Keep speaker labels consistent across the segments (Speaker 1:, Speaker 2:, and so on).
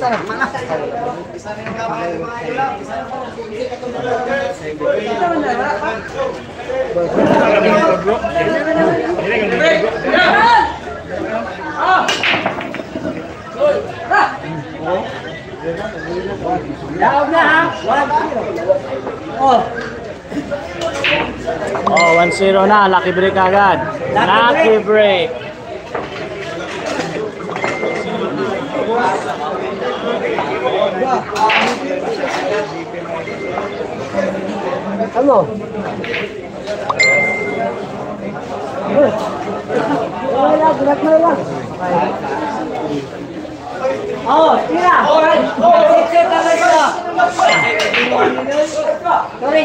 Speaker 1: Oh, 1-0 na. Lucky break agad. Lucky break.
Speaker 2: Ano? Wala, gerak mo lang. Oh, tira. Sige talaga. Sorry.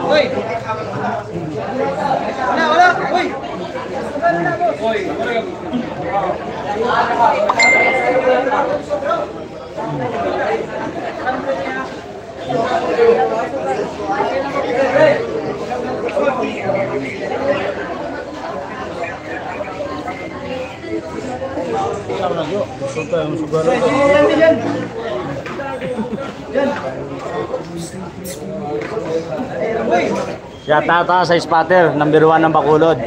Speaker 2: Hoy. Wala. Hoy.
Speaker 1: Siya tata sa spotter, number 1 ng Bacolod.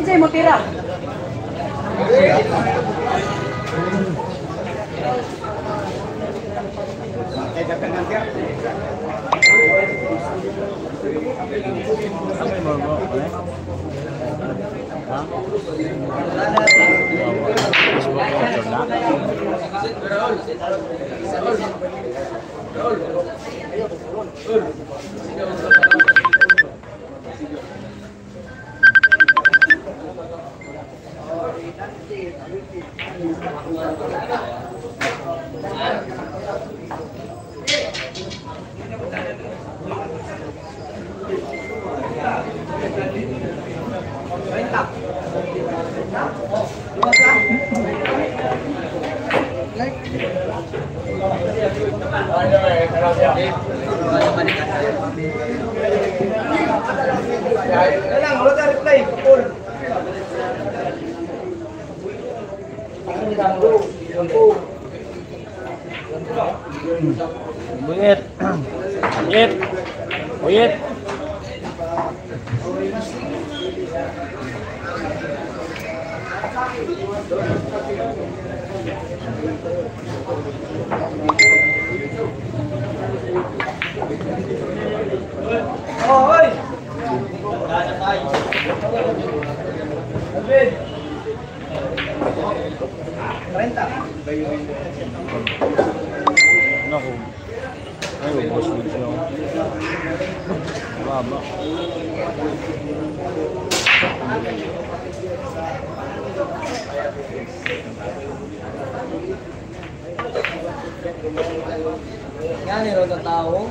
Speaker 2: Isa'y mo tira.
Speaker 1: Uyit.
Speaker 2: Hoy.
Speaker 1: Naku. Ay, boss mo siya. Baba.
Speaker 2: Yan, iro na tao.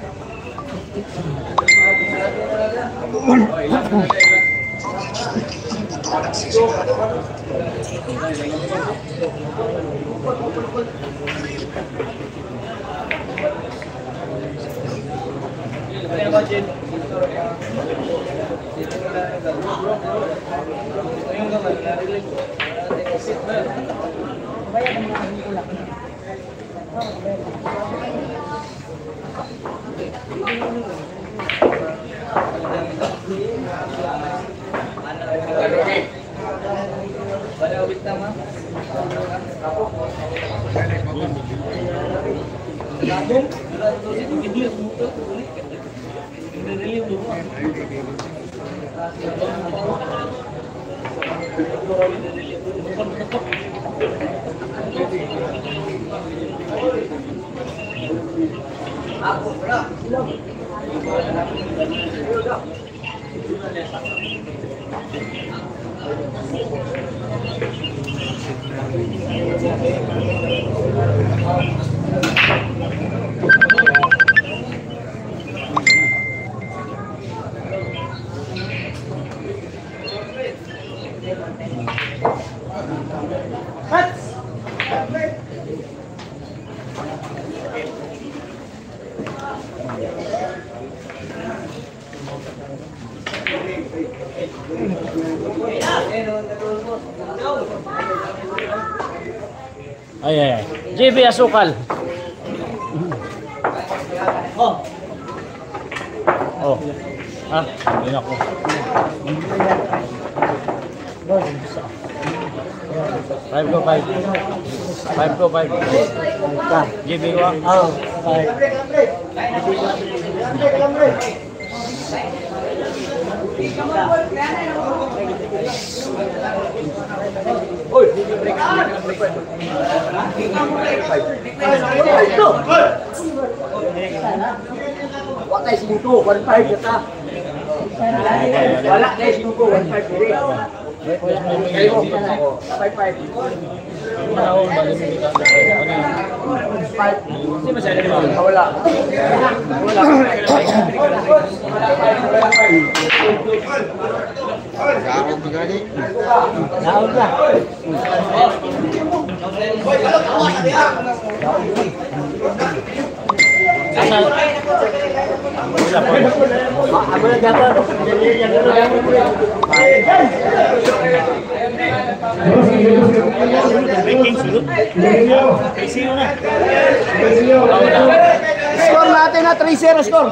Speaker 2: Hats!
Speaker 1: Ay, ay, ay. JB Asukal.
Speaker 2: Oh.
Speaker 1: Oh. Ah, yun ako. 525. 525. JB ko.
Speaker 2: Oh. Oy. Wala tayo 5, 1.5 kita. Wala tayo 5, 1.5 diri. Kayo, 5.5. Wala. Score natin na 3-0 score.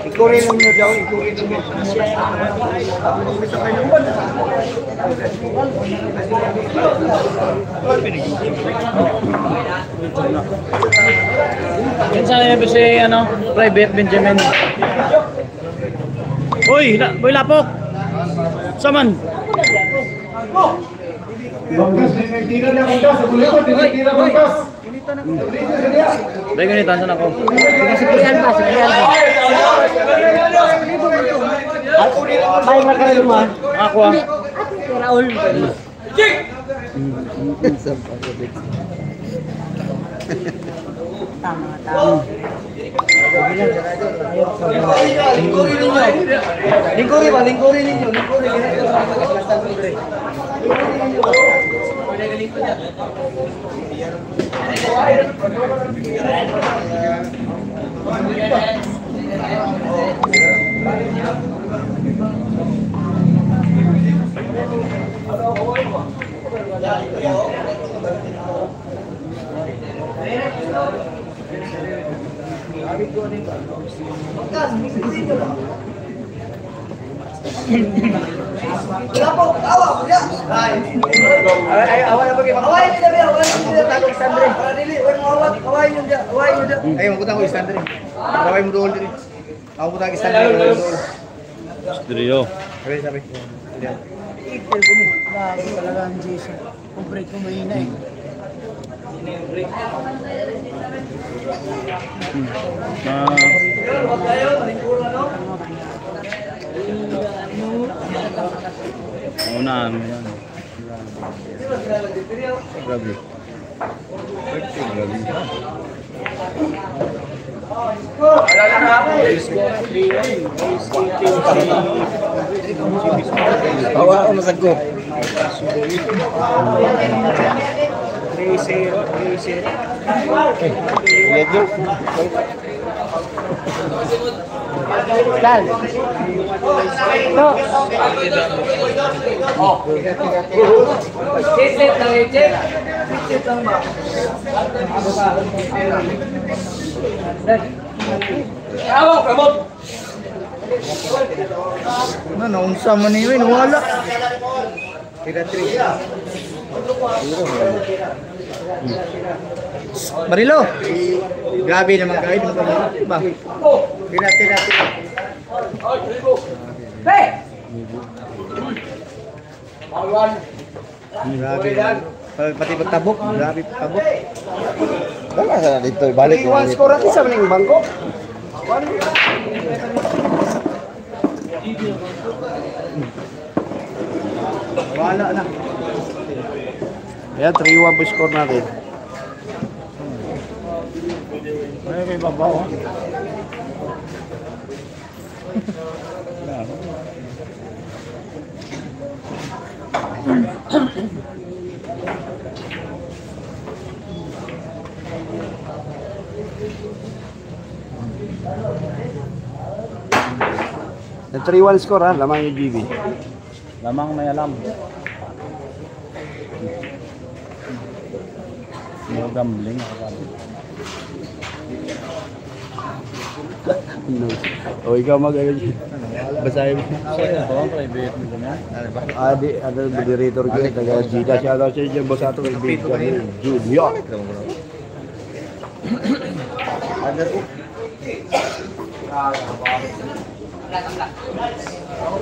Speaker 2: Ikurin lang nyo daw, ikurin lang nyo.
Speaker 1: Yan sana yung si, ano, Private Benjamin. Uy, boy lapok. Saman.
Speaker 3: Bangkas, tinitira niya bangkas. Sa bulikot, tinitira bangkas.
Speaker 1: Dahil ganito, saan ako?
Speaker 2: Siklihan pa. Bahay magkaroon mo.
Speaker 1: Ako ah.
Speaker 2: Raul. Tama. Lingkurin ninyo.
Speaker 3: Ay, magutang ko istandre. Gawin mo doon din. Ako putang istandre.
Speaker 1: Studio.
Speaker 3: Sabi.
Speaker 2: Itel ko mo. Lagi talaga ang Jason. Kung break ko mahina eh.
Speaker 1: Una, ano yan.
Speaker 3: Grabe. Bawa ako masagko. 3-0.
Speaker 2: Dal. No. Oh. Set lang check. Set lang ba? Awang kamot.
Speaker 3: Ano, naunsa man niyo, wala. 3-3. Marilo. Grabe naman kayo, ba? Tira.
Speaker 2: Hey.
Speaker 3: Grabe. Pati pagtabok, grabe pagtabok.
Speaker 4: Wala sana dito, balik ko.
Speaker 3: Iwan score natin sa maning bangko. Wala na.
Speaker 4: Ayan, 3-1 po score natin.
Speaker 1: Ay, may babaw.
Speaker 4: Yung 3-1 score ha, lamang yung GB.
Speaker 1: Lamang may alam. No gambling.
Speaker 4: No. O ikaw mag-ano dyan. Basahin mo.
Speaker 1: Ito ang private mo ganyan.
Speaker 4: Ano, moderator ko, taga Gita. Shoutout sa inyo, boss ato, kaibigan Junior.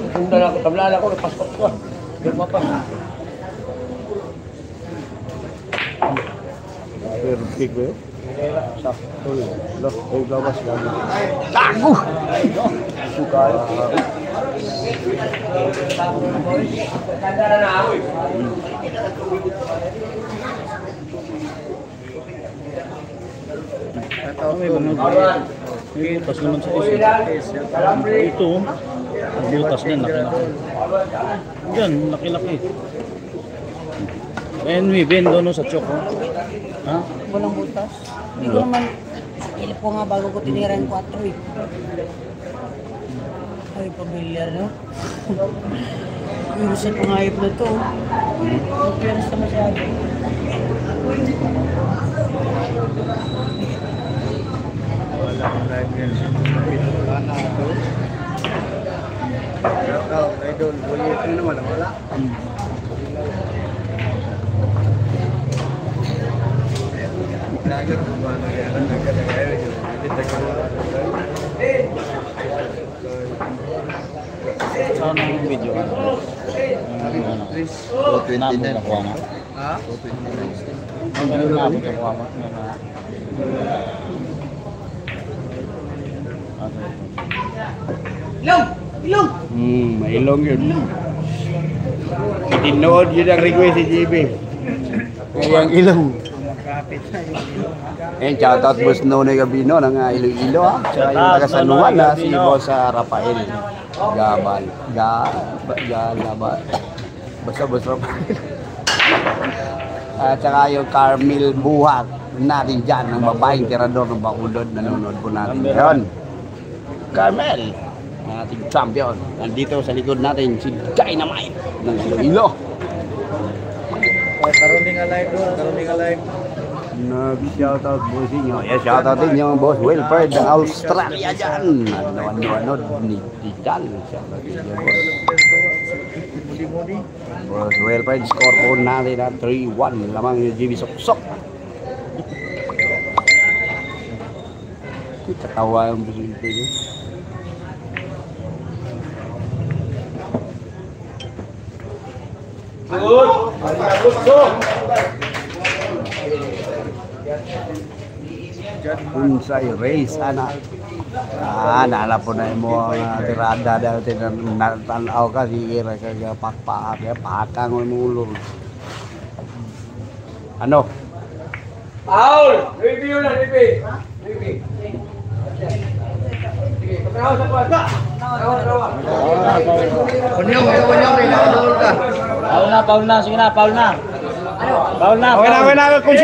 Speaker 1: Kung dala ko, tablala ko, pasport ko. Gagma pa.
Speaker 4: Perfect ba yun? Sakto yun. Look, ay gawas lang. Tago! Sukay.
Speaker 1: May mga butas naman sa isa. Ito, butas niyan, laki-laki. Diyan, laki-laki. Anyway, Ben, doon sa Choco. Ha?
Speaker 2: Walang butas. Hindi ko naman, ilip ko nga bago ko tinira yung 4 eh. Ay, pamilyar no? Yung sa pangayip na to. Ang peras na masyado.
Speaker 3: Wala akong live yan. Wala ito. Idol, ito naman, wala.
Speaker 1: Sana yung video ka na. Nabot na kuha na.
Speaker 3: Ha?
Speaker 1: Ang ganun nabot na kuha na.
Speaker 2: Ilong! Ilong!
Speaker 4: Mailong yun. Tinood yun ang request si JB. Ngayang ilong. And shoutout boss Nonoy Gabino ng Iloilo ha. Tsaka yung taga San Juan na si boss Rafael Gabal. Galaba. Basta boss Rafael. At saka yung Carmel Buhat natin dyan, ng babaeng tirador ng Bacolod, nanonood po natin ngayon. Carmel, ating champion. Nandito sa likod natin si Dynamite ng Iloilo.
Speaker 3: Karunding alive doon, karunding alive.
Speaker 4: Nag-shoutout po sa inyo. Yes, shoutout din yung boss Wilfred ng Australia dyan. Ano ni Tijan. Shoutout din yung boss. Boss Wilfred, score po natin na 3-1. Lamang yung GB Sok-Sok. Katawa yung boss Wilfred. Unsay race anak. Nala po na mo tirada dati natanaw ka sige kaya pakpak ya pakang mo ulo. Ano?
Speaker 5: Paul, review na review.
Speaker 3: Kunyong, kailangan ka.
Speaker 1: Paul na, sige na, Paul na. Paul na,
Speaker 4: Okay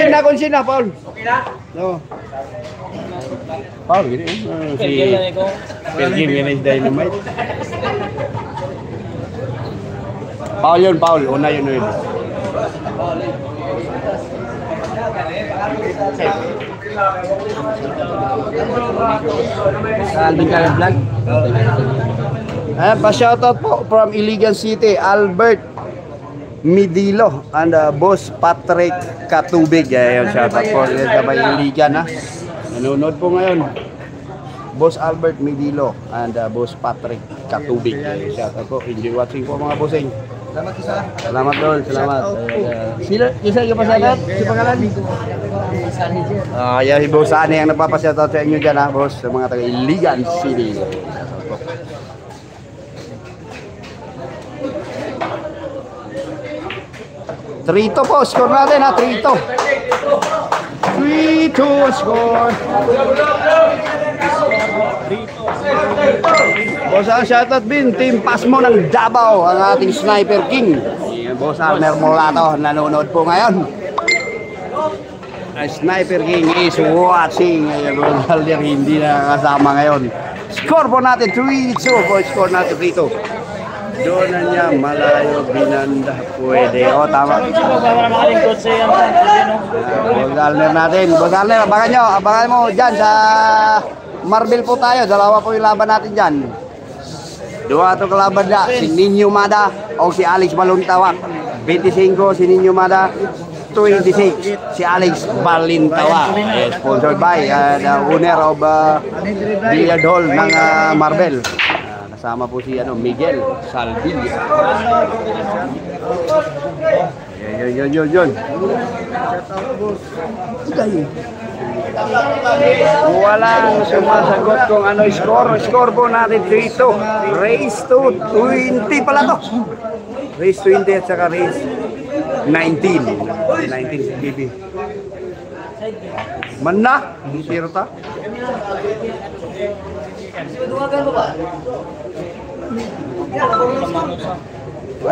Speaker 4: na, konsin na, Paul.
Speaker 5: Okay na?
Speaker 4: No. Paul, gini. Si Pelgim, yan is Dynamite. Paul, una yun.
Speaker 2: Alvin Kaya Vlog.
Speaker 4: Pa-shoutout po from Iligan City, Albert Midilo and Boss Patrick Katubig. Ayan, shoutout po sa may Iligan ha. Nanonood po ngayon. Boss Albert Midilo and Boss Patrick Katubig. Shoutout po. Enjoy watching po mga bossing.
Speaker 3: Salamat isa.
Speaker 4: Salamat Dol, salamat. Sila, isa yung pa-shoutout? Si pangalan? Yan si Boss Ani ang nagpapa-shoutout sa inyo dyan ha, boss. Sa mga taga Iligan City. 3-2 po, score natin ha, 3-2. 3-2 score. Boss Al, shoutout Bin, Team Pasmo ng Davao, ang ating Sniper King. Boss Almer Molato, nanonood po ngayon. Sniper King is watching. Boss Almer hindi nakakasama ngayon. Score po natin 3-2 po, score natin 3-2. Doon na niya, malayo, binanda. Pwede. O, tama. Boss Almer natin. Boss Almer, abangan nyo. Abangan mo dyan sa Marvel po tayo. Dalawa po yung laban natin dyan. Dua ito kalaban na. Si Ninyo Mada o si Alex Baluntawak. 25 si Ninyo Mada. 26 si Alex Balintawak. Sponsored by the owner of Billiard Hall ng Marvel. Kasama po si Miguel Salvilla. Yun. Walang sumasagot kung ano score. Score po natin 3-2. Race to 20 pala to. Race 20 at saka race 19. 19 si BB. Mana? Zero ta?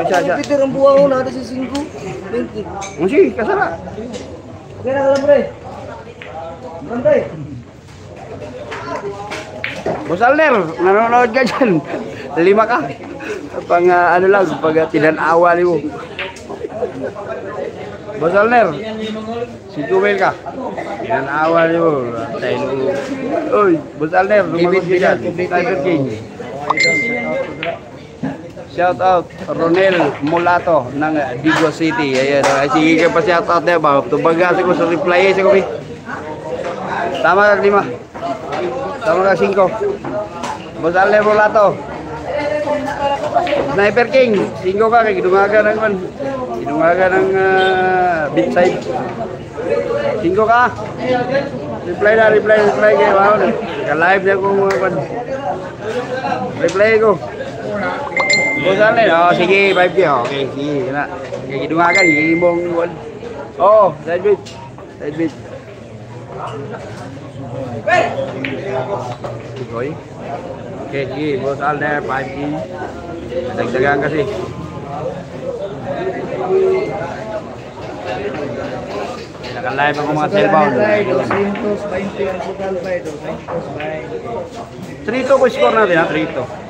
Speaker 4: Siya.
Speaker 2: Peter, ang buwan ko natin si 5. 20.
Speaker 4: Sige, kasara.
Speaker 2: Okay na, alam mo rin. Bantay.
Speaker 4: Boss Alner, nanonood ka dyan. 5 ka. Pang ano lang, pag tinanawa mo. Boss Alner, si Jumel ka. Tinanawa mo. Uy, Boss Alner, lumagot ka dyan. Sniper King. Shout out Ronel Mulato ng Digo City. Ayan, sige ka pa shout out na ba? Tubaga ko sa reply sa kopi. Tama ka 5. Tama ka 5. Boss Alner Mulato. Sniper King, 5 ka kay gidungaga ng beachside. 5 ka. Reply kay wow. Ka-live na ko reply ko. Boss Alner, sige, 5K. Okay, sige na. Kay gidungagan, imong side beat. Okay, sige, Boss Alner, 5K. Dagdagan kasi. Naka-live ako mga cellphone. 3-2 ko score natin ha, 3-2.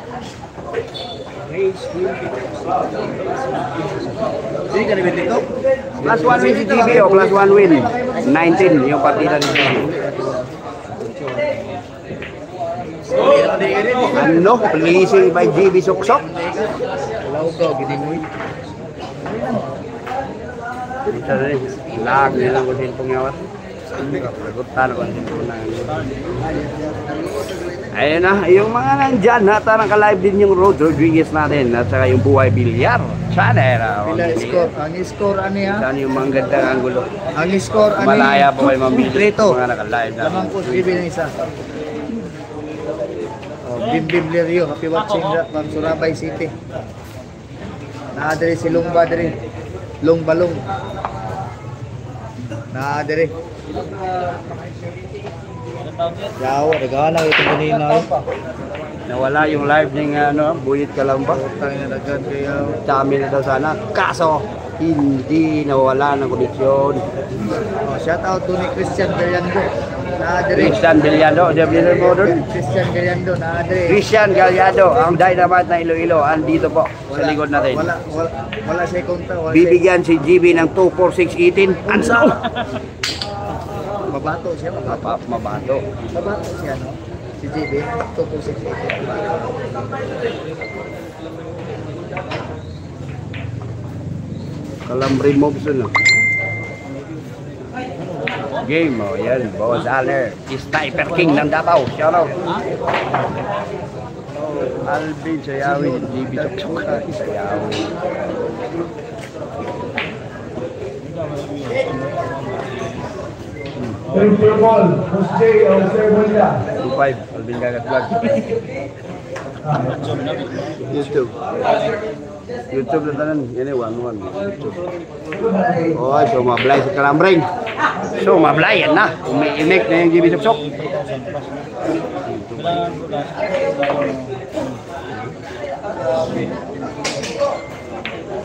Speaker 4: Plus 1 win si GB o plus 1 win. 19 yung partida ni GB. Ano? Pleasing by GB Suksok. Ito rin. Lag nilang kung silpong yawat. Lagutan ako ayun na, yung mga nandyan nata naka-live din yung Rod Rodriguez natin at saka yung Buhay Bilyar channel.
Speaker 3: Ang score ano yan?
Speaker 4: Saan yung mga gandang angulo?
Speaker 3: Ang score ano?
Speaker 4: Malaya po kayo mamili.
Speaker 3: 3-2.
Speaker 4: Mga naka-live na.
Speaker 3: Lamang po, bibili ng isa. Bim Lirio, happy watching from Surabaya City. Naadiri si Lungba diri. Lungbalong. Naadiri. Yawa, nagana ito kanina.
Speaker 4: Nawala yung live ng Buyit Kalamba.
Speaker 3: Tayo na daghan kaya.
Speaker 4: Chami na daw sana. Kaso, hindi nawala ng koneksyon.
Speaker 3: Shout out to ni Christian Galiando. Naadiri.
Speaker 4: Christian Galiando,
Speaker 3: Christian Galiando, naadiri.
Speaker 4: Christian Galiando, ang dynamite na Iloilo, andito po sa likod natin.
Speaker 3: Wala siya konta.
Speaker 4: Bibigyan si GB ng 24618. Ansaw!
Speaker 3: Mabato siya, mabato.
Speaker 4: Mabato.
Speaker 3: Mabato siya, no? Si JB, 246.
Speaker 4: Calambre moves no. Game yan, Boss Alner, Sniper King ng Davao. Shout out. Alvin Sayawi, GB Suksok Sayawi.
Speaker 5: Triple ball, Boss J, Sir Bonilla.
Speaker 4: 2-5, Alvin Gagat Vlog. YouTube. YouTube na tanan. Yan eh, 1-1. Oy, so mablay sa Kalambring. So mablay, yan na. Umiinik na yung GB Suksok.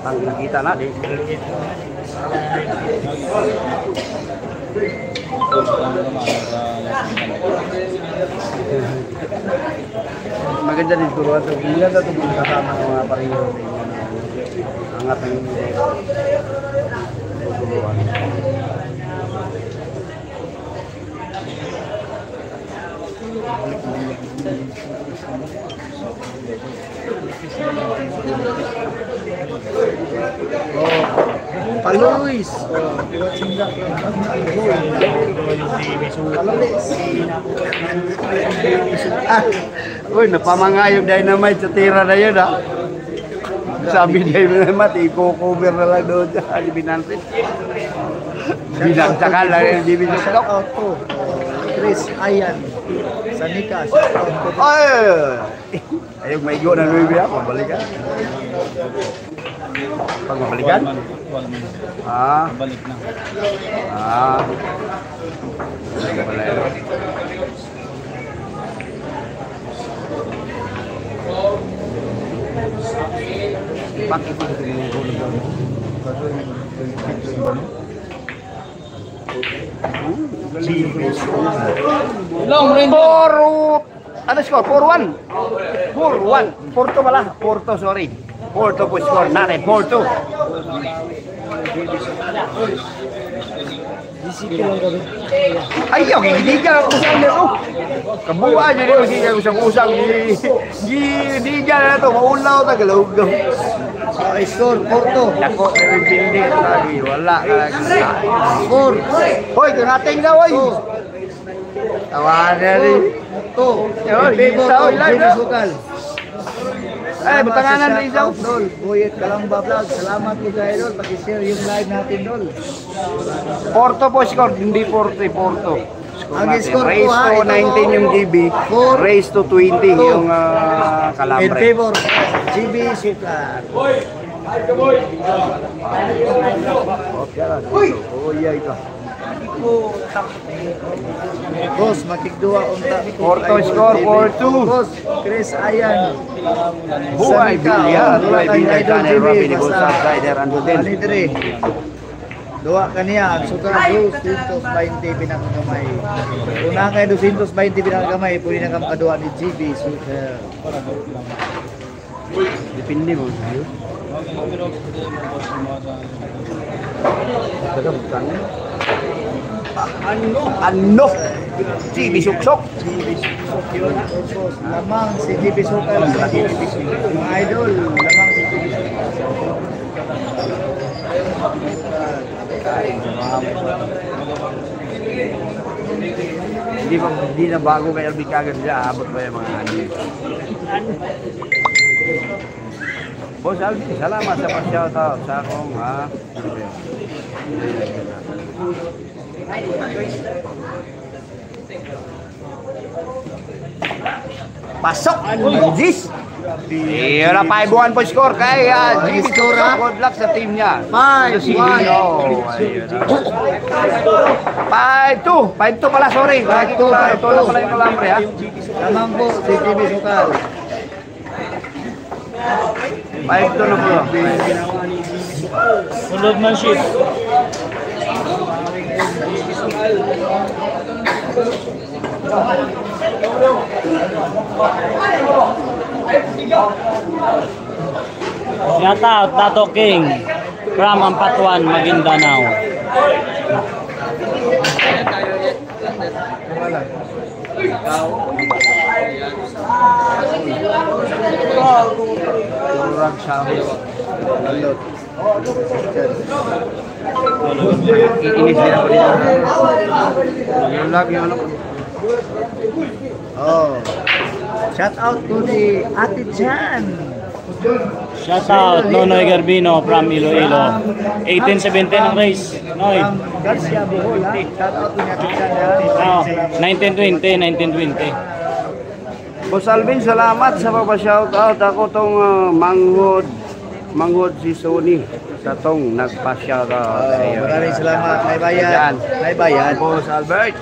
Speaker 4: Ang nakita na, di. Maganda din turuan ito. Maganda ito kung kasama ng mga pareho. Angat ang turuan.
Speaker 3: Paluis.
Speaker 4: Uy, napamanga yung dynamite sa tira na yun, ha? Sabi dynamite, i-cover na lang doon sa binansin. Binagsakan lang yung GB Suksok.
Speaker 3: Chris Ayan. Sanika.
Speaker 4: Ay! Ayog may go na Louis Vuitton, pabalikan. Pag mabalikan? Balik na. Bakit ito
Speaker 1: Long range.
Speaker 4: Ano score? 4-1. 4-1. Porto pala. Porto, sorry. Porto po score. Nare, Porto. Ayaw, hindi ka usang nito. Kabuha niya rin, hindi ka usang-usang. Hindi ka na ito. Maulaw na galawag.
Speaker 3: Score, Porto.
Speaker 4: Ako, hindi. Wala.
Speaker 3: Score.
Speaker 4: Hoy, kanating na, hoy. Tawanan na rin.
Speaker 3: To.
Speaker 4: Isaw, live na.
Speaker 3: Sukal.
Speaker 4: Ay, butanganan na isaw.
Speaker 3: Dol, Buyet Kalamba Vlog. Salamat po kayo, Dol. Pag-share yung live natin, Dol.
Speaker 4: Porto po score, hindi Porto, Porto.
Speaker 3: Ang score ko,
Speaker 4: Raise
Speaker 3: ha,
Speaker 4: to
Speaker 3: ito
Speaker 4: 19 yung GB, raise to 20 yung
Speaker 3: In
Speaker 4: Calambre.
Speaker 3: favor, GB Sukal.
Speaker 4: Oh, iya ito.
Speaker 3: Boss, matigduwa unta.
Speaker 4: Porto score, 4-2.
Speaker 3: Boss, Chris Ayan.
Speaker 4: Buhay, Bilya. Buhay, Bilya. Channel, Robin, Ibon, Subsider, Ando din.
Speaker 3: Manidre. Dua kaniya, suka 220 pinakagamay. Una kay 220 pinakagamay, pwede na kamakadua ni GB Super.
Speaker 4: Depende mo. Ano? GB Suksok.
Speaker 3: Yun, boss, lamang si GB Super. Mga idol, lamang si GB Super.
Speaker 4: Hindi na bago kay Alvin kagad siya, abot pa yung mga ano. Boss Alvin, salamat sa pa-shoutout sa akong pasok! Jis! Yun na 5-1 po score kay GB Suksok. Good luck sa team niya.
Speaker 3: 5-1.
Speaker 4: 5-2 pala, sorry. 5-2 lang pala yung Calambre, ha?
Speaker 3: Lamang po si GB Super.
Speaker 4: 5-2 na po.
Speaker 1: Sunod man shift. Shout out Tato King from Ampatuan, Maguindanao.
Speaker 4: Turang Shahid. Iinis din ako dito. Yung lagi yung ano.
Speaker 3: Oh. Shout out to the Ate Chan.
Speaker 1: Shout out Nonoy Garbino from Iloilo. 18-17 ang race. Noy.
Speaker 3: Garcia Bohol, ha? Shout out to the Ate Chan, ha?
Speaker 1: Oh, 19-20.
Speaker 4: Boss Alvin, salamat sa papa-shoutout. Ako tong Manghod Manghod si Sony sa tong nagpasya ka.
Speaker 3: Maraming salamat. May bayad.
Speaker 4: Yan.
Speaker 3: May bayad.
Speaker 4: Boss Albert.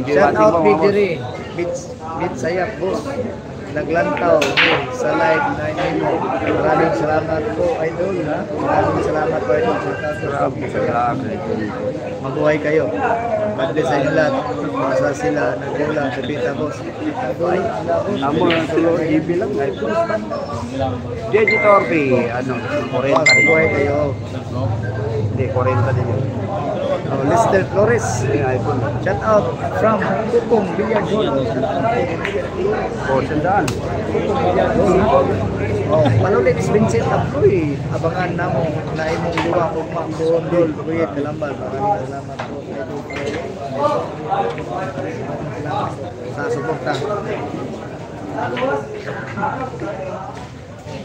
Speaker 3: Shout out Big Diri. Bit Sayap, boss. Naglantaw sa live na inyo. Maraming salamat po, idol. Ha? Maraming salamat po, idol. Mabuhay kayo. God bless sa inyo lahat. Masa sila nagkulang sa Pita, boss. Idol,
Speaker 4: Amo ng tulo, GB lang. JG Torpe, ano, 40 din.
Speaker 3: mabuhay kayo.
Speaker 4: Hindi, 40 din yun.
Speaker 3: Lester Flores.
Speaker 4: Yung iPhone.
Speaker 3: Shout out from Kupong Villargol.
Speaker 4: Sandaan.
Speaker 3: Oh, manulit Vincent Abroy. Abangan namo na imong duwa ugma doon dol Kuya Kalambal. Maraming salamat po sa suporta.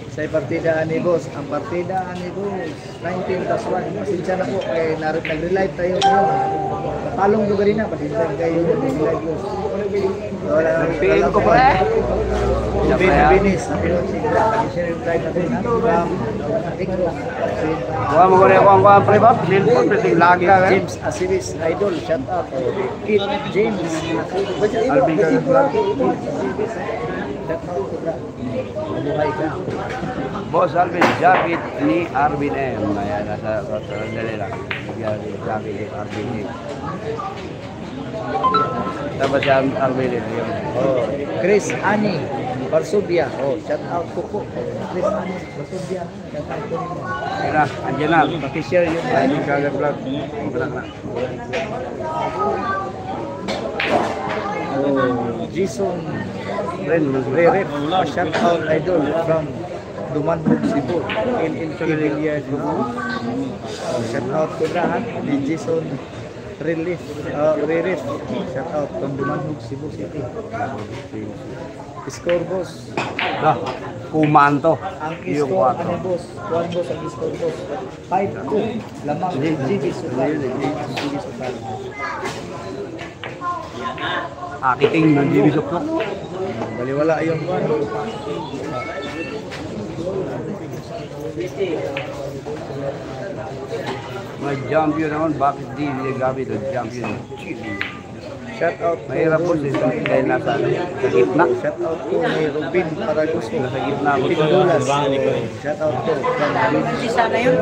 Speaker 3: Sa partida ni boss, ang partida ni boss 19+1. Pasensya na po kay nag-relive tayo ngayon. Palong lugar na pasensya kayo nag-relive boss. Wala
Speaker 4: PM ko pre.
Speaker 3: Binis, share yung drive natin ha.
Speaker 4: Buha mo ko rin ako ang pre ba? Cellphone, pwede lag ka.
Speaker 3: James Asilis, idol, shout out. Kit James.
Speaker 4: Alvin ka vlog.
Speaker 3: Mabuhay ka.
Speaker 4: Boss Alvin, jacket ni Arvin M. Ayan, nasa dali lang. Yan, jacket ni Arvin M. Tapos si Arvin M. Yun.
Speaker 3: Oh, Chris Ani Barsubia. Oh, shout out ko po. Chris Ani Barsubia. Shout out ko nimo.
Speaker 4: Ayan na, andyan na.
Speaker 3: Paki-share yung
Speaker 4: Alvin ka vlog. Wala na.
Speaker 3: Oh, Jason
Speaker 4: Friend,
Speaker 3: Reref. Shout out idol from Dumanhog, Cebu. Villargol. Shout out ko na ni Jason Reref. Shout out from Dumanhog, Cebu City. Score boss.
Speaker 4: Dah, kumanto.
Speaker 3: Ang
Speaker 4: Yung
Speaker 3: score
Speaker 4: kwarto.
Speaker 3: ano boss? 1 boss ang score boss. 5-2. Lamang GB Sukal. GB Sukal.
Speaker 4: Akiting ng GB Sukal.
Speaker 3: Baliwala yung one.
Speaker 4: May champion naman, bakit di niya gamit ang champion?
Speaker 3: Shout out
Speaker 4: Mahirap po si dahil nasa sa gitna.
Speaker 3: Shout out ko ni Robin Paraguso.
Speaker 4: Nasa gitna po.
Speaker 3: Pindulas. Shout out ko.
Speaker 2: Si sana yun.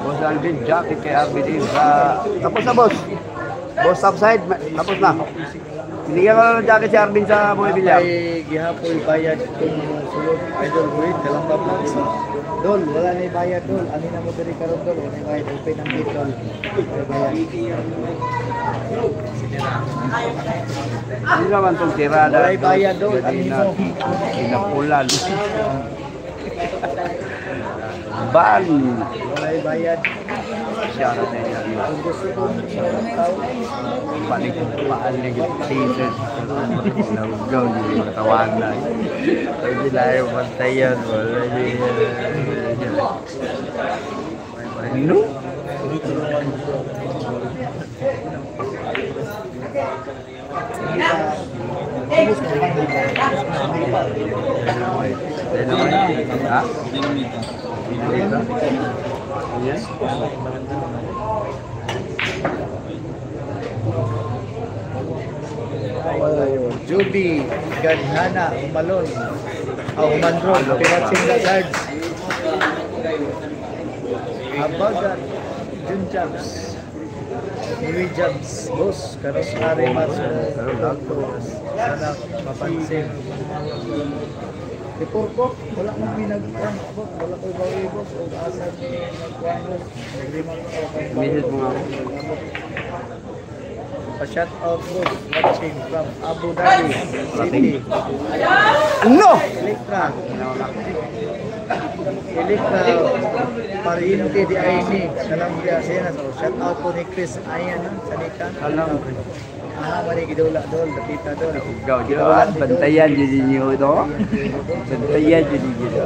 Speaker 4: Boss Alvin, jacket kay Arvin din sa... Tapos na boss. Boss upside, tapos na. Binigyan ko lang ng jacket si Arvin sa mga bilya.
Speaker 3: Ay gihapoy bayad kung sulod idol buhit kalamba vlogs. Dol, wala na bayad dol. Ani na mo diri karon dol, wala na bayad open ang gate dol. Wala bayad.
Speaker 4: Hindi naman itong tirada.
Speaker 3: Wala bayad dol, ani mo.
Speaker 4: Pinapulan. Ban.
Speaker 3: Wala bayad.
Speaker 4: Siya na niya.
Speaker 3: Kung gusto ko tao,
Speaker 4: Balik ko paan na yung teaser. Nagaw niyo yung matawanan. Hindi na yung pantayan. Wala niyo. Ano? Ha? Yes.
Speaker 3: Juby, Ganhana, Umalon, Umandron, Pinatsing Guards, Habagat, Jun Jabs, Louis Jabs, Boss, Karos Arimas, sana mapansin. Report ko, wala nang binagkuhan, wala ko bawi, boss, o asa ni nagkuhan, boss, nagrimang ko.
Speaker 4: Message mo nga.
Speaker 3: Pa-shout out boss, watching from Abu Dhabi City.
Speaker 4: No!
Speaker 3: Elektra. Elektra. Pariente di Aini. Salam dia Sena. So, shout out po ni Chris Ayan sa Nikan.
Speaker 4: Alam.
Speaker 3: Mani gidula dol, dakita dol.
Speaker 4: Ikaw, bantayan dyan niyo ito. Bantayan dyan niyo.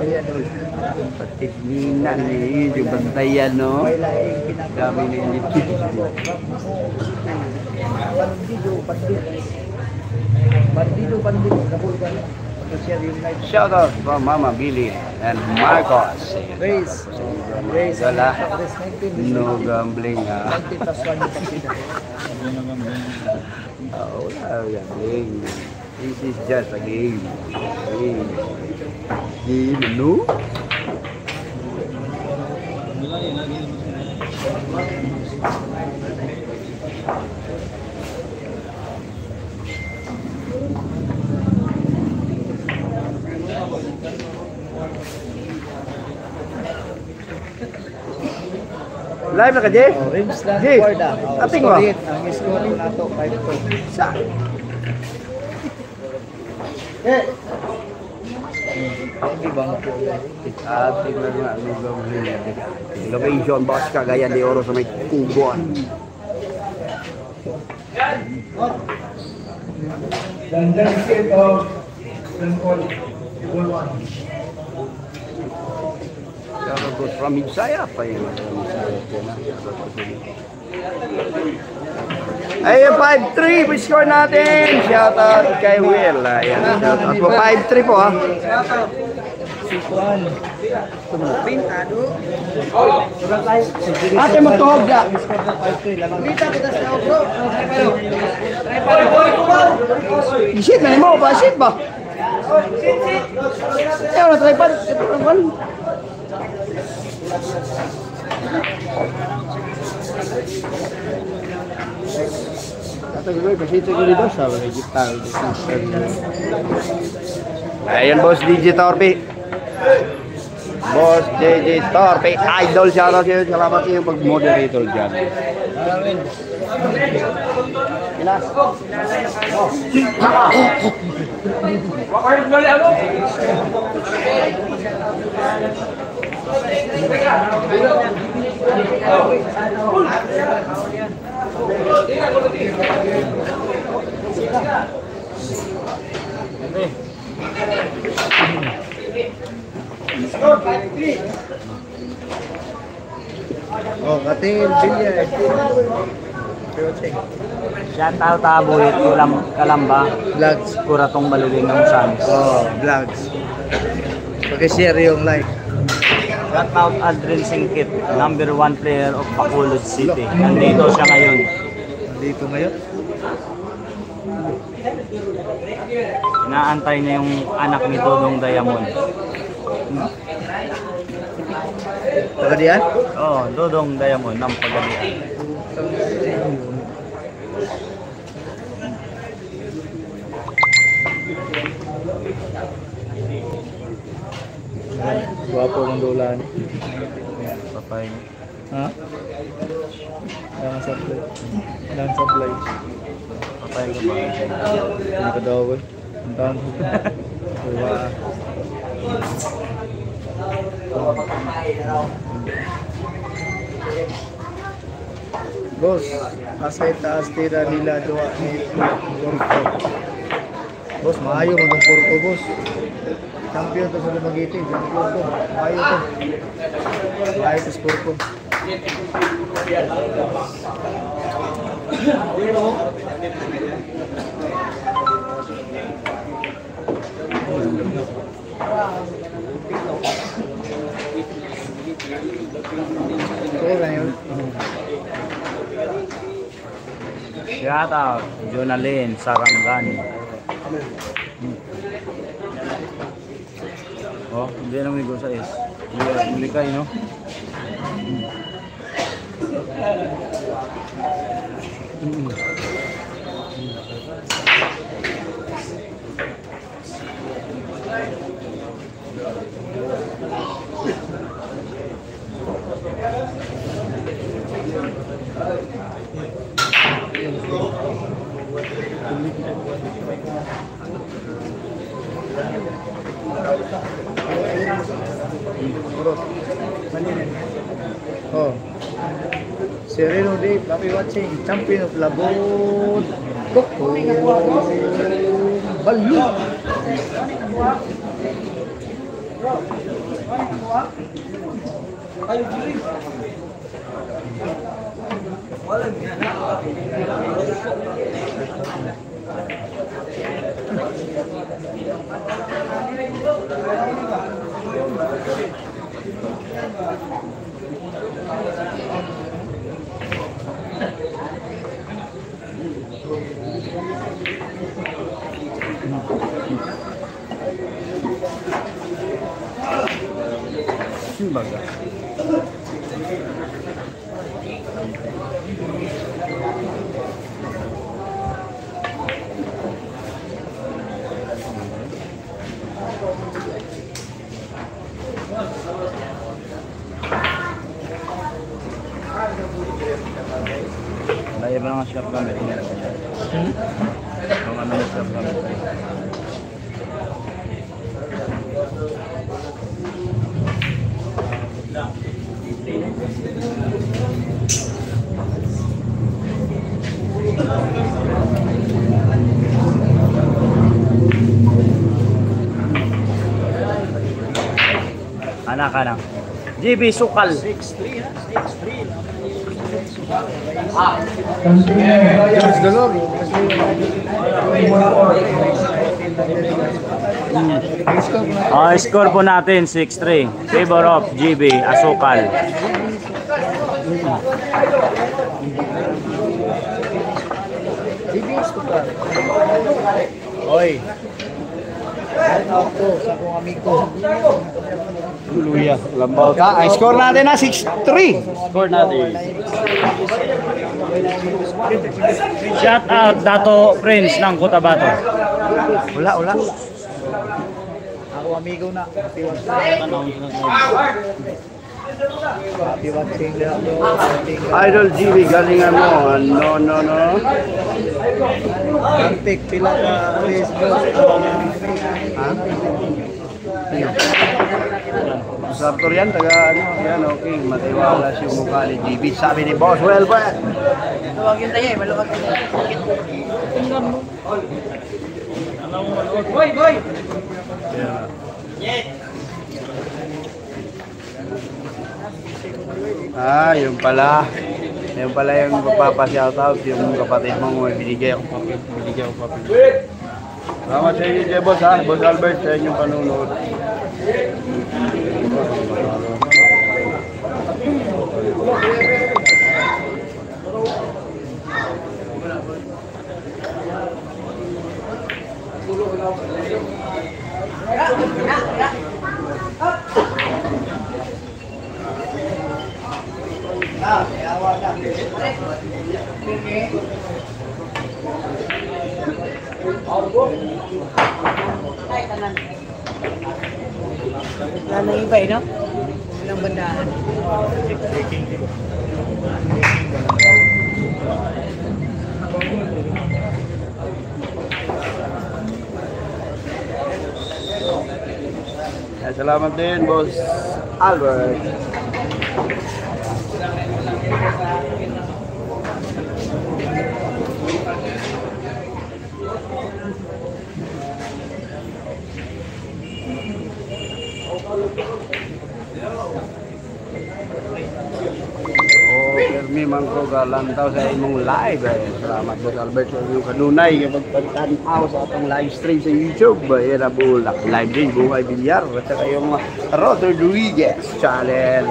Speaker 4: Patikninan niyo yung bantayan, no?
Speaker 3: May laing pinag-
Speaker 4: Dami na yung
Speaker 3: Bandido, nabulgan. Share yung live.
Speaker 4: Shout out from Mama Billy and Marcos.
Speaker 3: Race.
Speaker 4: Wala.
Speaker 3: Race 19.
Speaker 4: No gambling ha.
Speaker 3: 20 plus 1 yung partida.
Speaker 4: Oh, wala gambling. This is just a game. Game. Game, no? Live na ka, Jay?
Speaker 3: Rims lang
Speaker 4: Jay,
Speaker 3: Corda.
Speaker 4: ating mo.
Speaker 3: Ang score na to 5-2.
Speaker 4: Sa?
Speaker 3: Hindi ba mo?
Speaker 4: Ating na nga, no gambling. Location, boss, Cagayan de Oro sa may Kubuan.
Speaker 5: London State of St. Paul, Table 1.
Speaker 4: Shoutout ko from Ibsaya pa yun. Ayun, 5-3 po score natin. Shoutout kay Will. Ayan, shoutout po. 5-3 po ha.
Speaker 3: Sikuan.
Speaker 4: Ate magtuhog na. Isit na mo ba? Isit ba? Ayaw na tripod. Ayan, boss DJ Torpe. Boss JJ Torpe, idol shoutout sa'yo. Salamat sa iyong pag-moderator dyan. Pinas.
Speaker 3: Oh, Katil, Bilya.
Speaker 1: Shout out Buhit, Kalamba,
Speaker 3: Vlogs.
Speaker 1: Kuratong Maluling ng Sans.
Speaker 3: Oh, vlogs. Pag-share yung live.
Speaker 1: Shout out Aldrin Singkit, number 1 player of Bacolod City. Nandito siya ngayon.
Speaker 3: Dito ngayon.
Speaker 1: Inaantay niya yung anak ni Dodong Diamond.
Speaker 3: Tagadian?
Speaker 1: Oh, Dodong Diamond ng Pagadian.
Speaker 3: Guwapo ng dulan.
Speaker 1: Papay.
Speaker 3: Ha? Lang supply.
Speaker 1: Papay ko ba?
Speaker 3: Hindi ka daw ba? Ang taon ko. Diba? Boss, asay taas tira nila doa ni Porto. Boss, maayo mo ng Porto, boss. Champion to sa Lumagiti, champion to. Maayo to. Maayo to sa Porto. Ito na yun.
Speaker 1: Shout out Jonalyn Sarangani. Oh, hindi na may go sa is. Huli kayo, no?
Speaker 3: Oh. Sereno Dave, happy watching. Champion of Labon. Balo.
Speaker 4: Baga.
Speaker 1: Bayar na nga shop gamit. Ang ano na shop gamit. Anak. GB Sukal. 6'3".
Speaker 3: Praise the Lord.
Speaker 1: Score po natin 6'3". Favor of GB Asukal.
Speaker 3: Oy. Shout to sa akong amigo.
Speaker 4: Luya. Lambaw ka. Ang score natin na 6-3.
Speaker 1: Score natin. Shout out Dato Prince ng Cotabato.
Speaker 3: Wala. Ako amigo na. Happy watching lang.
Speaker 4: Idol GB, galingan mo. No.
Speaker 3: Antik pila ka Facebook.
Speaker 4: Ha? Sartor yan, taga yan, okay. Matiwala siya mukha ni GB. Sabi ni Boss Welfare.
Speaker 2: Maluwag yung tayo, maluwag yung tayo. Boy!
Speaker 4: Yun pala. Yun pala yung magpapa-shoutout, yung kapatid mo may binigay ako papel. Salamat sa inyo, Boss ha. Boss Albert, sa inyong panunood.
Speaker 2: Wala nang iba no? Walang bandahan.
Speaker 4: Salamat din, Boss Albert. Permi man ko galantaw sa imong live. Salamat Boss Albert sa inyong kanunay kapag pagtanaw sa atong live stream sa YouTube. Era bulak live din buhay bilyar at saka yung Rodriguez channel.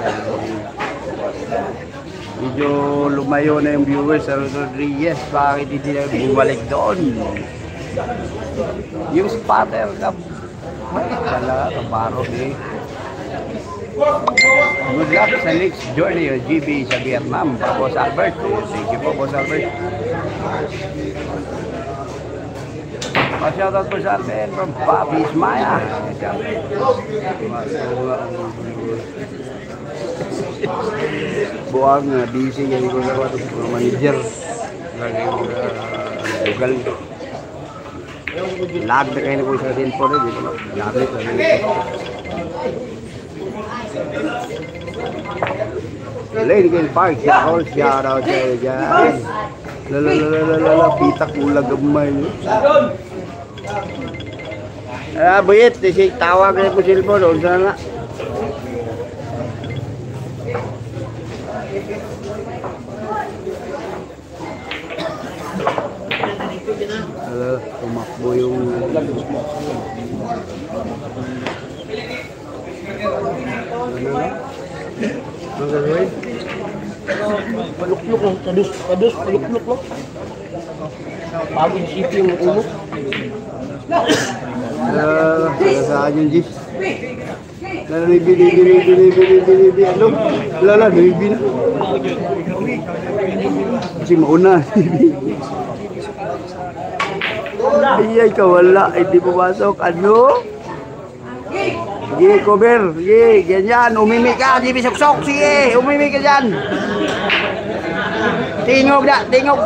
Speaker 4: Medyo lumayo na yung viewers sa Rodriguez. Bakit hindi na bumalik doon? Yung spotter ka pala kaparo eh. Good luck sa next journey of GB sa Vietnam, Boss Albert. Thank you po, Boss Albert. Shoutout po sa atin from Bobby Ismaya. Buang busy ngayon ko na ito manager. Google. Lag na kayo na po sa cellphone. Lag na Lincoln Park, shout out kayo dyan. Pitak ulag gamay. Buyit, tawag na po cellphone. Doon sana na. Ang gagawin?
Speaker 6: Paluklok lang, kadus, paluklok lang. Bago yung sipi yung ulo.
Speaker 4: Saan yung Gis? Bili, ano? Lala, bili. Kasi mauna. Ay, kawala. Hindi pumasok. Ano? Sige, cover. Sige, ganyan. Umimi ka. Hindi bisok-sok. Sige, umimi ka dyan. Tingog na, tingog.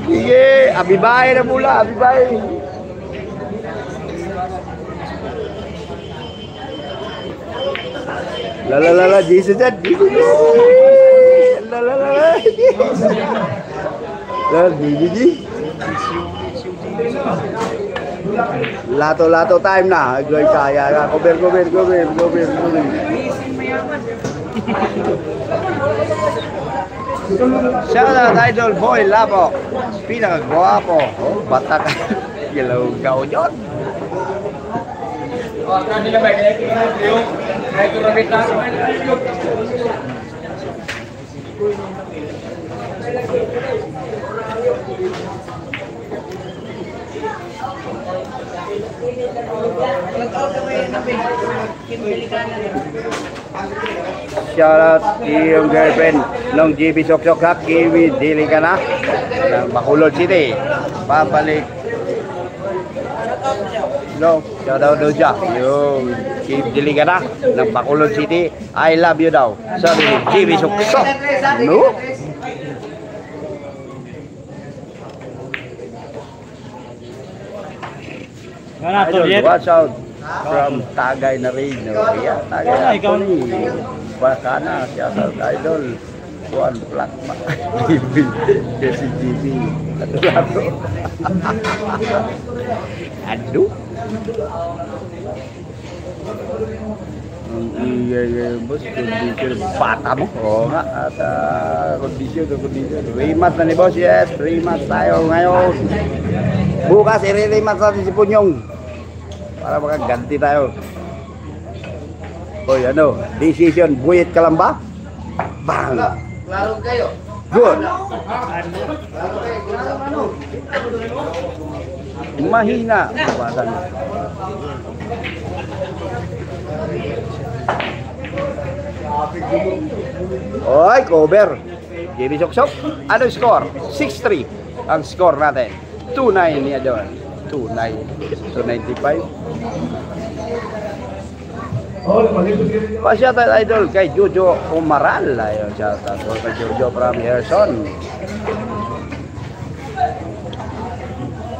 Speaker 4: Sige, abibay na mula, abibay. Lala, Jesus dyan. Lala. Gigi. Lato time na. Goy kaya ka. Cover. Shout out Idol Boy Labo. Pinakagwapo. Oh, batak. Gilaw gao yun. Shout out iyong girlfriend ng GB Sok-Sok ha, Kiwi Dili ka na ng Bacolod City. Babalik. No, shout out daw siya. Yung Kiwi Dili ka na ng Bacolod City. I love you daw. Sabi ni GB Sok-Sok. No? Watch out from Tagay na rin. Yeah, Tagay na rin. Baka na siya sa Idol. One flat pa. Kasi GB. Aduh. Bos, kondisyon bata mo. Oo nga, at kondisyon. Rematch na ni boss, yes. Rematch tayo ngayon. Bukas, i-rematch natin si Punyong. Para makaganti tayo. Oy, ano? Decision, buyit ka lang ba? Bang!
Speaker 6: Laro kayo.
Speaker 4: Good! Mahina. Bawasan. Oy, cover. JB Sok-Sok. Ano score? 6-3 ang score natin. 2-9 niya doon. 2-9. 295. Pa-shoutout idol kay Jojo Umaral. Ayun, shoutout kay Jojo from Harrison.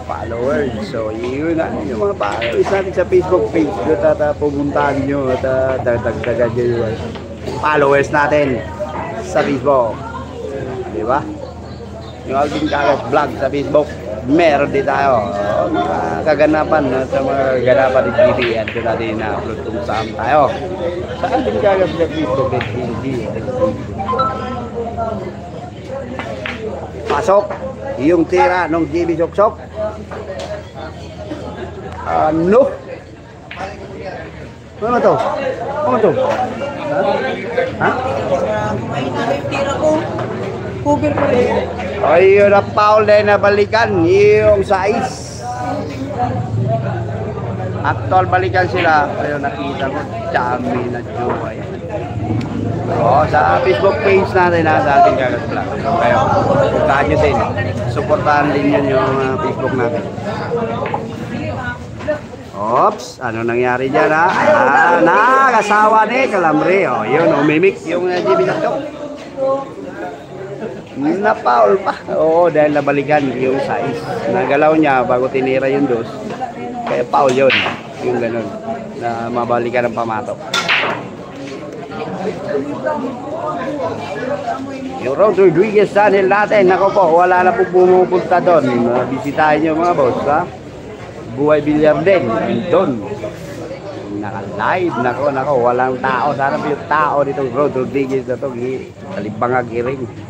Speaker 4: Followers. So, yun na yung mga followers natin sa Facebook page. Doon pumuntahan nyo at dagdagan nyo yung followers natin sa Facebook. Diba? Yung Alvin Cagas vlog sa Facebook. Meron din tayo. Kaganapan sa mga ganapan ni TV. At doon natin na-upload kung saan tayo. Sa Alvin Cagas sa Facebook. Pasok yung tira ng GB Sok-Sok. Ano? Ano to? Ano to? Ha?
Speaker 2: Ay, tira ko. Cover ko rin.
Speaker 4: Ayun na foul na nabalikan yung size. Actual balikan sila. Ayun nakita ko. Chami na jowa yan. So, sa Facebook page natin sa ating Cagas Vlog. So, kayo, puntahan nyo din. Supportahan din yun yung Facebook natin. Oops, ano nangyari dyan ha? Nakasawa ni Calambre. O, yun, umimik yung GB Sok-Sok. Na-foul pa. Oo, dahil nabalikan yung size. Nagalaw niya bago tinira yung dos. Kaya foul yun. Yung ganun. Na mabalikan ng pamatok. Yung Rod Rodriguez channel natin. Nako po, wala na po pumupunta doon. Bisitahin nyo mga boss ha. Buhay Bilyar din. Doon. Naka-live. Nako, walang tao. Sana yung tao dito. Rod Rodriguez na ito. Talibangag iring.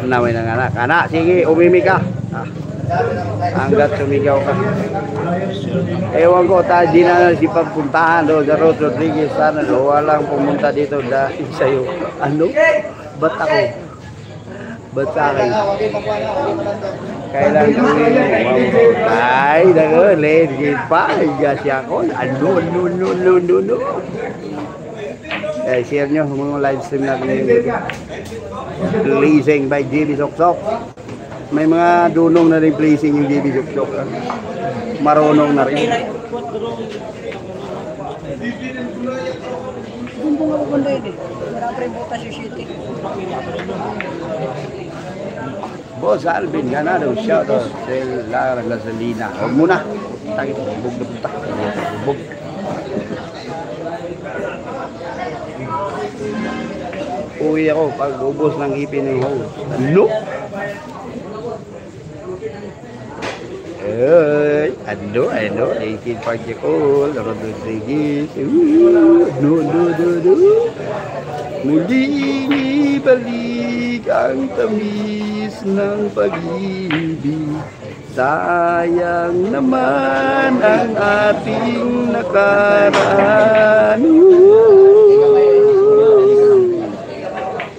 Speaker 4: Naway ng anak. Anak, sige, umimi ka. Hanggat sumigaw ka. Ewan ko, di na si pagpuntahan doon sa Rod Rodriguez. Sana walang pumunta dito dahil sa'yo. Ano? Ba't ako? Ba't sa akin? Kailan ko ay, nako, legit pa. Gasi ako. Ano. Share nyo mga live stream natin yung blazing by JB Soksok. May mga dunong na rin blazing yung JB Soksok. Marunong na rin.
Speaker 2: Hindi mo maganda yun eh. Wala pa rin butas yung shooting.
Speaker 4: Boss Alvin, ganado. Shout out sa Lara Gasolina. Huwag muna. Takit, bubog na punta. Bubog. Uwi ako pag ubos ng ipin ng hose. Ano? Ano? Aikid Parkikol, Rod Rodriguez. No. Muling ibalik ang tamis ng pag-ibig. Sayang naman ang ating nakaraan.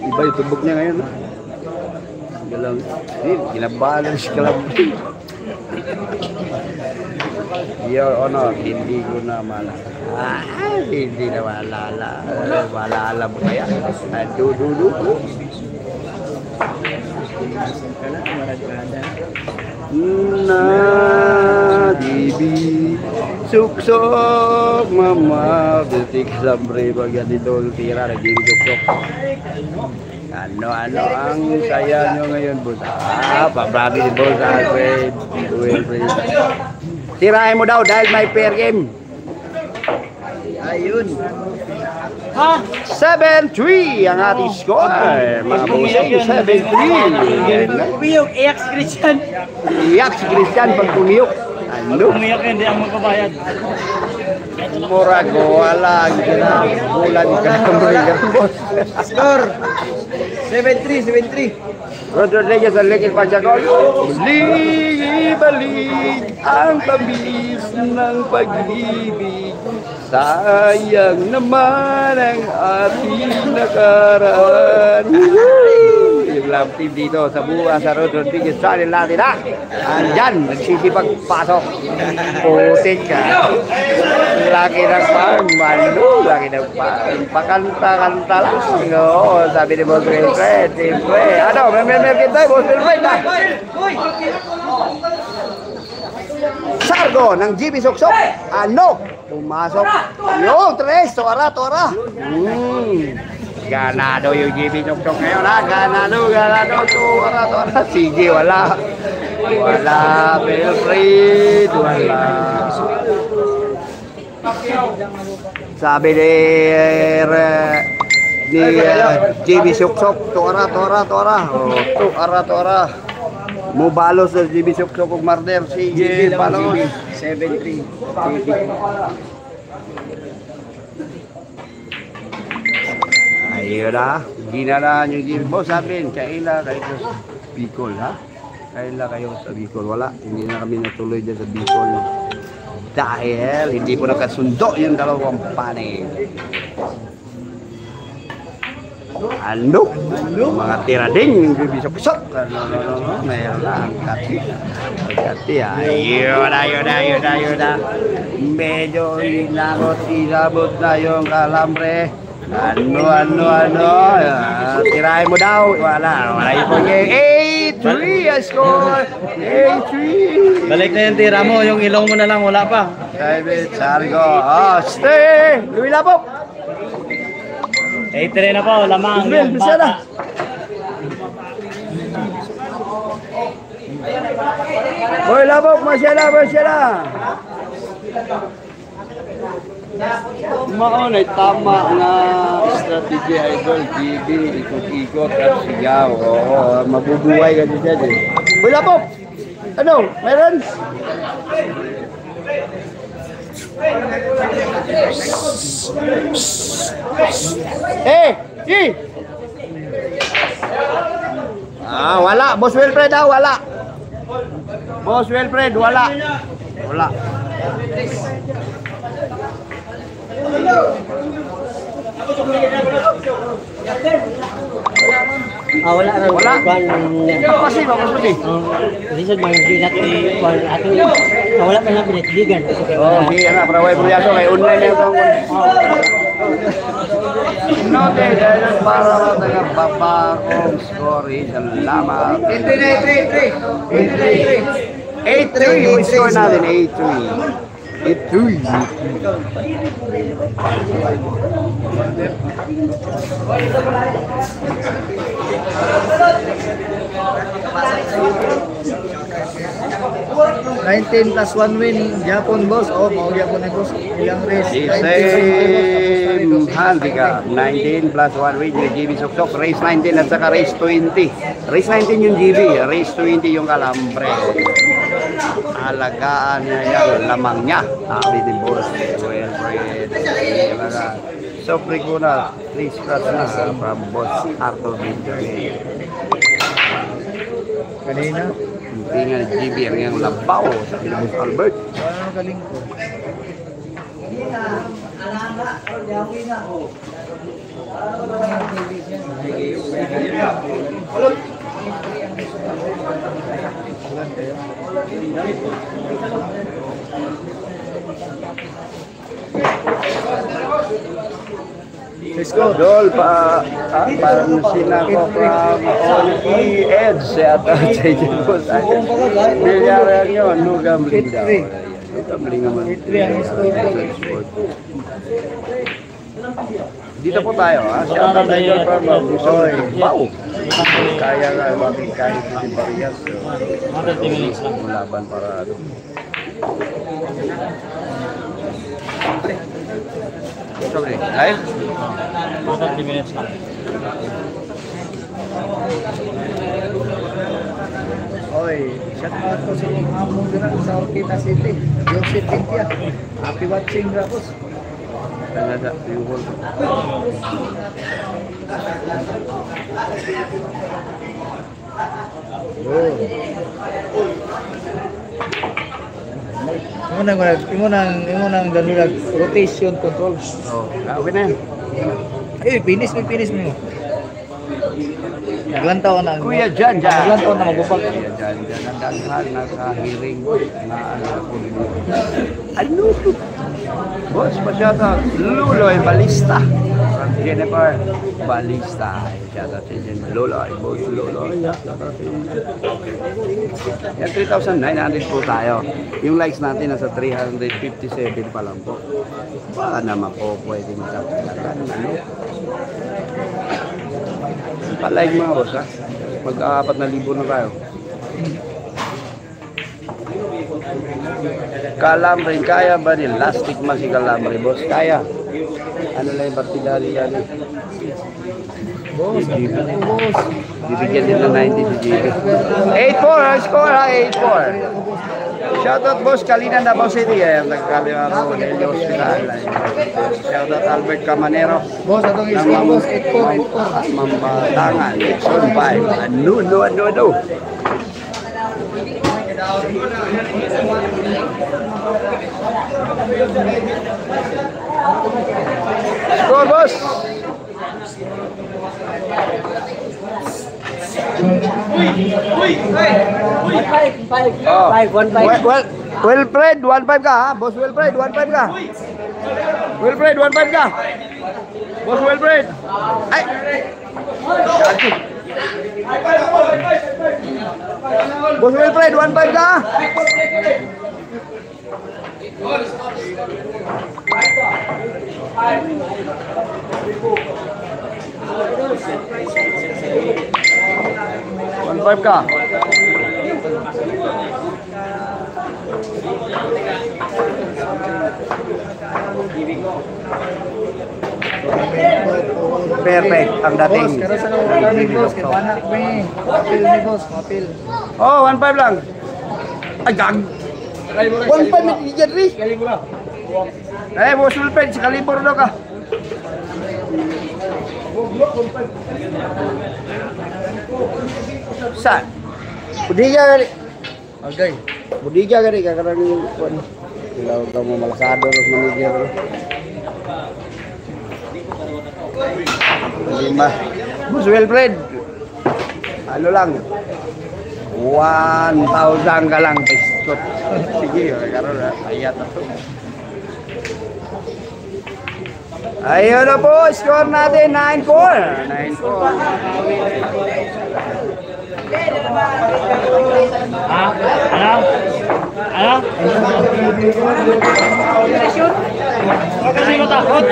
Speaker 4: Iba yung tubog niya ngayon. Galang, ginabalan siya kalam. Your Honor, hindi ko na malala. Hindi na malala. Malala mo kaya? Dudu ko. Dibi suksok mama detik sambre bagian itu tira dibi suksok. Ano ang saya nyo ngayon, Boss? Pabrami si Boss Alfred. Tirahin mo daw dahil may fair game. Ayun. 7-3 ang ating score. Mga bossing, 7-3.
Speaker 2: Umiyok, iyak si Christian.
Speaker 4: Iyak si Christian pag pumiyok. Ano?
Speaker 1: Umiyak hindi ang magbabayad.
Speaker 4: Murag, wala. Bulan ka na boss.
Speaker 3: Score 7-3.
Speaker 4: Rod Rodriguez ang lekil pa siya gol. Balik ang tamis ng pag-ibig. Sayang naman ang ating nakaraan. Yung love team dito sa buwa sa Rod Rodriguez. Channel natin ha. Andyan, nagsisipag-pasok. Putik ka. Laki ng pang-mano. Laki ng pakanta-kanta lang. Oo, sabi ni Boss Wilfred. Siyempre. Ano, may kita Boss Wilfred ha. Sargo ng GB Soksok. Ano? Pumasok. Yung tres. Tora. Ganado yung GB Soksok ngayon ha. Ganado. Tora. Sige, wala. Wilfred. Wala. Sabi ni JB Soksok, tora. Tora. Mubalos sa JB Soksok ug Marder. Sige, balos.
Speaker 3: 7-3.
Speaker 4: Ayun na, ginanaan yung JB. Boss, sabihin, kaila kayo sa Bicol, ha? Kaila kayo sa Bicol. Wala, hindi na kami natuloy dyan sa Bicol. Dahil hindi po nakasundo yung dalawang panig. Ano? Mga tira din yung bibisok-sok. Mayroon na ang kati. Ayun na. Medyo inabot na yung kalambre. Ano? Tirahin mo daw. Wala yung pag-game. 8-3 ang score. 8-3.
Speaker 1: Balik na yung tira mo, yung ilong mo na lang, wala pa.
Speaker 4: David Sargo. Stay! Lumilapok!
Speaker 1: 8-3 na po, lamang yung
Speaker 4: Bisa na.
Speaker 1: bata.
Speaker 4: Boy, labok, masya na. Maunay, tama nga strategy idol, GB, ikot-ikot at sigaw. Oo, mabubuhay ka dyan eh. Boy, labok! Ano, meron? Wala. Boss Wilfred wala. Boss Wilfred, wala. Wala.
Speaker 6: Wala na.
Speaker 4: Wala. Kasi, bakas mo
Speaker 6: Lisod mga ginat ni Juan ato. Wala pa lang pinitigan.
Speaker 4: Oh, sige na, para way pulyaso kay online na yung Note, dahil para taga babakong story. Salamat. 8-3 yung score natin, 8-3.
Speaker 3: 19 plus 1 win, Japon boss. Oh, mau Japon na boss. Ilang race?
Speaker 4: Same handicap, 19 plus 1 win yung GB Soksok, race 19 at saka race 20. Race 19 yung GB, race 20 yung Kalambre. Alagaan niya yung lamang niya. Sabi din boss, Wilfred. Sopri ko na, 3 scratch na from boss Arthur Benjamin.
Speaker 3: Kanina.
Speaker 4: Hindi nga GB ang yung labaw sa Boss Albert.
Speaker 3: Ano galing ko? Let's go.
Speaker 4: Dol pa parang sinako from Only Edge yata sa Boss. Bilyara yun, no gambling daw. No gambling naman. Dito po tayo, ha? Shout out tayo from Busoy. Wow! Kaya nga, bakit kahit hindi bariyas. Laban para ano. Sorry, live?
Speaker 1: 30 minutes lang.
Speaker 3: Oy, shout out ko sa mga among dira sa Orquita City. Joseph Pintia. Happy watching ra boss.
Speaker 4: Talaga, yung goal.
Speaker 3: Imunang danulag rotation control.
Speaker 4: Oh, okay na yan.
Speaker 3: Finish mo. Naglantaw na.
Speaker 4: Kuya Jan Jan.
Speaker 3: Naglantaw na magubag.
Speaker 4: Kuya Jan Jan. Ang daghal nasa hearing na ano? Boss, pa-shoutout. Luloy Balista. From Jennifer Balista. Shoutout si Jennifer. Luloy. Boss Luloy. Yan, 3,900 po tayo. Yung likes natin nasa 357 pa lang po. Baka naman po pwede magkakalagan. Ano? Pa-like mga boss, ha? Mag-4,000 na tayo. Kalambre, kaya ba ni Lastic mas si Kalambre, boss? Kaya. Ano lang yung partidari yan eh.
Speaker 3: Boss, boss.
Speaker 4: Bibigyan din ng 90 si JB. 8-4, score ha, 8-4. Shoutout boss, Kalina Davao City. Nagkalima ko, Nelio Hospital. Shoutout Albert Camanero.
Speaker 3: Boss, atong isip boss, 8-4.
Speaker 4: Mambatangan, Zone 5. Ano. Score boss! Wilfred, 1-5 ka ha? Boss Wilfred, 1-5 ka. Wilfred, 1-5 ka. Boss Wilfred. Ay! Boss Wilfred, 1-5 ka. One five ka. Perfect ang dating.
Speaker 3: Boss, karon sa nakuha ni boss, kay panak mi. Mapil ni boss, mapil.
Speaker 4: Oh, 1-5 lang. Ay, gag. 1-5 ni Jerry. Eh, boss Wilfred, si Kalibor daw ka. Saan? Hindi ka.
Speaker 3: Okay.
Speaker 4: Budiga gani kakarang kuan. Ilaw ka mo malasado ros manager. Lima. Boss Wilfred. Ano lang. 1,000 ka lang piskot. Sige, karon ayat ato. Ayun na po, score natin 9-4. 9-4.
Speaker 1: Ha? Ano? Ano? Huwag kasi matakot.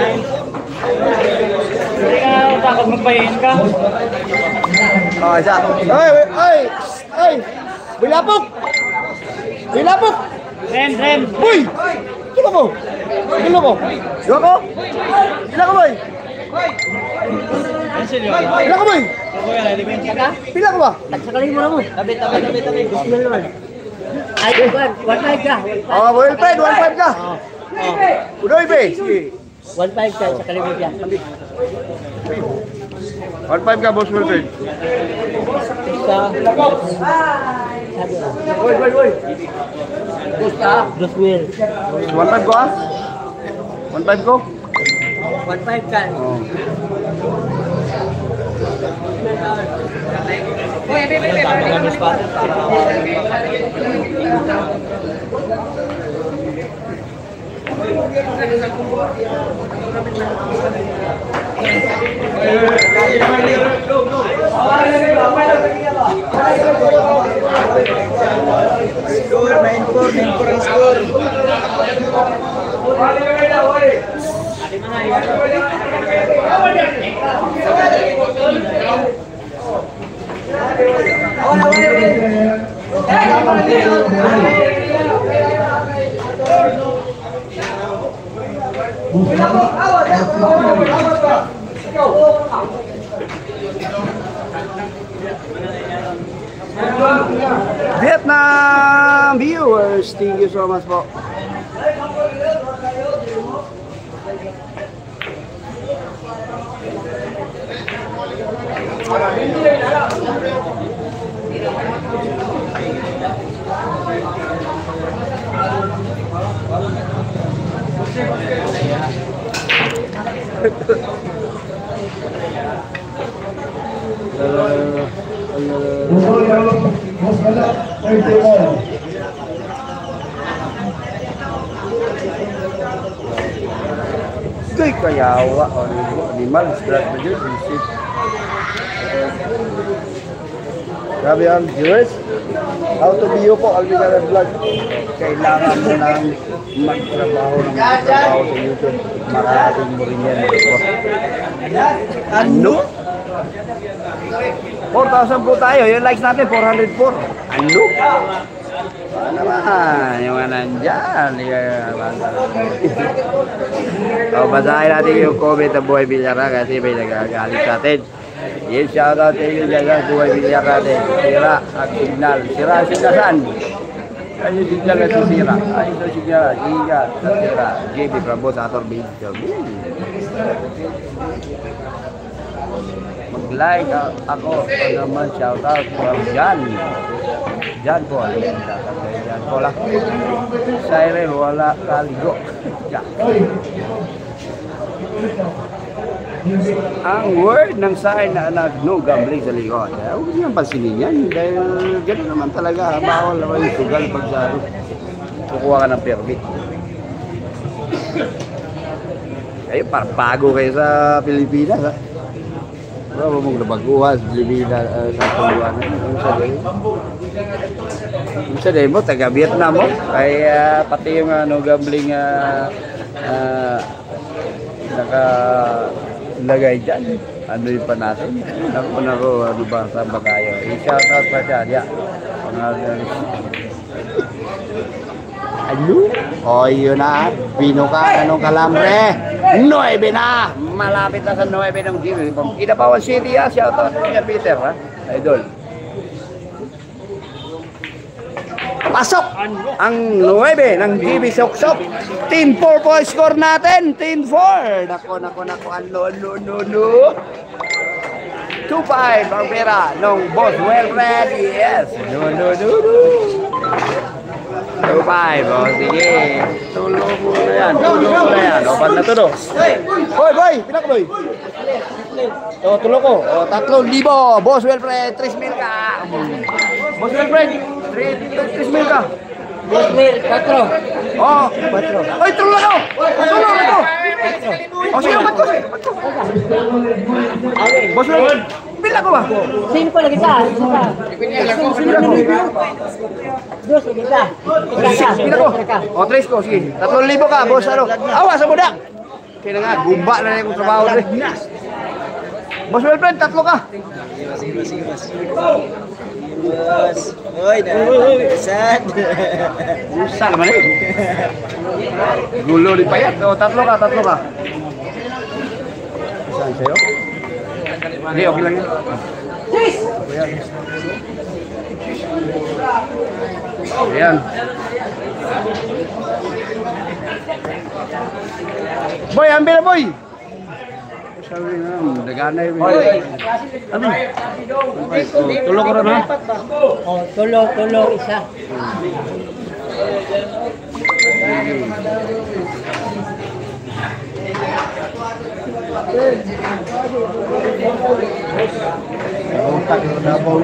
Speaker 1: Hindi ka takot magpahin ka.
Speaker 4: Oh, isa. Ay! Bilapok! Bilapok!
Speaker 1: Ren!
Speaker 4: Uy! Kilo ko! Kilo ko! Kilo ko! Kilo ko, boy! Kilo ko, boy! Pila ko ba?
Speaker 2: Sakalin mo na mo. Tabi. Gusto naman. Ay, 1.5 ka.
Speaker 4: Oh, Wilfred, 1.5 ka! Udoy, be! Sige.
Speaker 2: 1.5 ka, sakalin mo dyan.
Speaker 4: 1.5 ka, boss Wilfred.
Speaker 2: Isa.
Speaker 4: Boy!
Speaker 2: Gusta. Doswil.
Speaker 4: 1.5 ko, ah? 1.5 ko?
Speaker 2: 1.5 ka.
Speaker 4: Oh.
Speaker 3: Score, 9-4 ang score.
Speaker 4: Vietnam viewers, thank you so much po. Kay kayawa o animal strat ba dyan? Grabe ang viewers. How to view po, Alvin Vlog. Kailangan mo nang magtrabaho sa YouTube. Marating mo rin yan. Ano? 4,000 po tayo. Yung likes natin, 404. Ano? Ano naman? Yung nandyan. So, basahin natin yung comment ng Buhay Bilyara kasi may nagagalit sa atin. Yes, shoutout sa inyo dyan, Buhay Bilyara natin. Sira at signal. Sira ang signasan. Ayun yung signal na sisira. Ayun yung signal. Ingat sa sira. JB Bravo sa ator video. Mag-like ako. Ano naman, shoutout from Jan. Jan po. Jan po lang. Siren, wala kaligo. Jan. Ang word ng sign na no gambling sa likod. Huwag niyang pansinin yan. Dahil gano'n naman talaga. Bawal naman yung sugal pag sa kukuha ka ng permit. Ay, parpago kayo sa Pilipinas. Ha? Wala mong nabaguhan sa Pilipinas sa puluhan. Sa demo, taga-Vietnam mo. Kaya pati yung gambling nakalagay dyan. Ano yung pa natin? Ako, ano ba, saan ba tayo? I-shoutout pa dyan, ya. Ano? O, yun na. Bino ka, anong kalambre? 9 na! Malapit na sa 9 ng game. Kinabawan City, ha? Shoutout niya, Peter, ha? Idol. Pasok ang 9 ng GB Soksok. Team 4 po score natin. Team 4. Nako. Ano. 2-5 ang pera ng Boss Wilfred. Yes. No. 2-5. O, sige. Tulo mo na yan. Tulo mo na yan. O, banda tulo. Boy, boy. Pila ka, boy? O, tulo ko. O, 3,000. Boss Wilfred, 3,000 ka. Boss Wilfred, 3,000 ka.
Speaker 2: Boss Will, 4.
Speaker 4: Oh, 4. Ay, tulo na ko. Tulo na ko. O, sige, 4. Boss Wilfred, pila ko ba?
Speaker 2: 5 lagi ta. Isa pa. Dos lagi ta.
Speaker 4: Pila ko? O, 3 ko. Sige, 3,000 ka, boss. Ano? Awa sa muda. Kaya na nga, gumba na yung trabaho rin. Boss Wilfred, 3 ka.
Speaker 6: Oy, sad.
Speaker 4: Usa naman eh. Gulo di payat. O, 3 ka, 3 ka. Saan sa'yo? Hindi, okay lang yan. Ayan. Boy, ambil na, boy! Sabi nga, dagana yun. Ano? Tulog ko rin, ha?
Speaker 2: Oh, tulo, isa.
Speaker 4: Utak ko na po.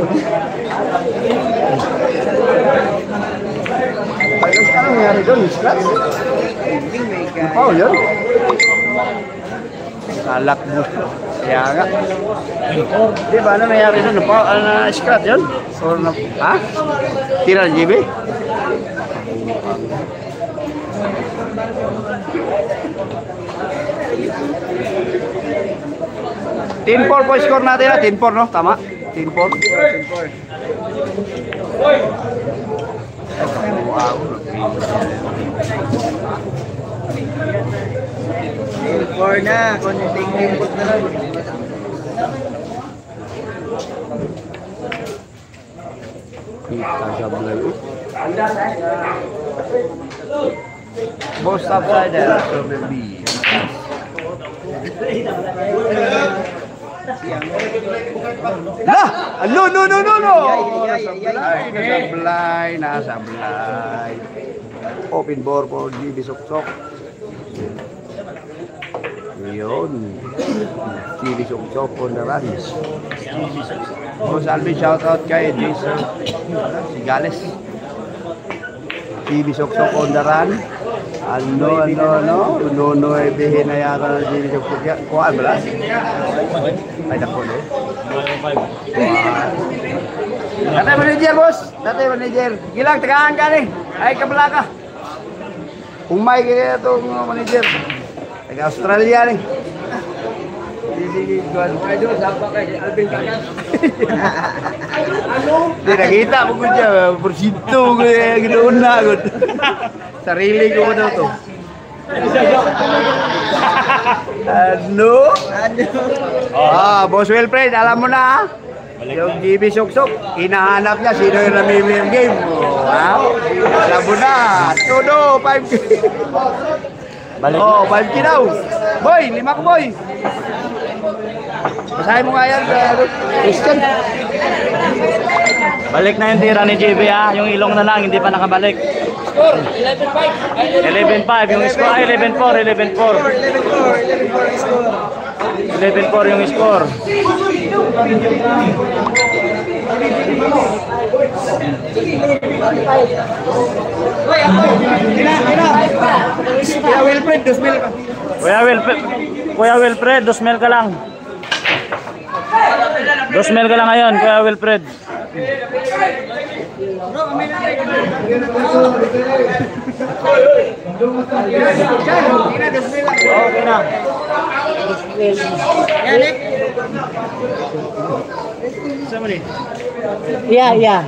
Speaker 4: Ayos ka lang nangyari doon, scratch. Paul yun? Kalak mo. Kaya nga. Di ba ano nangyari doon? Scratch yun? Or na, ha? Tira ng GB? 10-4 po score natin na. 10-4 no? Tama? 10-4. Wow.
Speaker 6: 4 na, konting input na lang.
Speaker 4: Kita sa blue. Both upside there. So maybe. Lah! No! Nasa Blay. Open ball for GB Sok-Sok. Yun. GB Sok-Sok on the run. Boss Alvin, shout out kay Jason Sigales. GB Sok-Sok on the run. No, bihin na yata ng GB Sok-Sok yan. Kuhaan ba lang? Ay, naku, no? Datay manager, boss. Datay manager. Gilang, tagaan ka rin. Ay, kabala ka. Umay kaya itong manager. Taga-Australia rin. Sige, Juan. Ay, doon, sapa kay Alvin Kakas. Hindi, nakita mo ko siya. Porsinto ko yung ginoon na. Sarili ko ko daw to. Ano? Boss Wilfred, alam mo na, yung GB Sok-Sok, hinahanap niya sino yung namimili yung game. Wow, alam mo na, todo, 5K. 5K daw. Boy, 5 ko, boy. Basahin mo nga yan, Christian.
Speaker 1: Balik na yung tira ni JB ha. Yung ilong na lang, hindi pa nakabalik. 11-5 yung score. Ay, 11-4. 11-4 yung score.
Speaker 3: Kuya Wilfred, 2,000 ka.
Speaker 1: Kuya Wilfred, 2,000 ka lang. 2,000 ka lang ngayon, Kuya Wilfred.
Speaker 3: Okay na. Sama nih.
Speaker 2: Iya.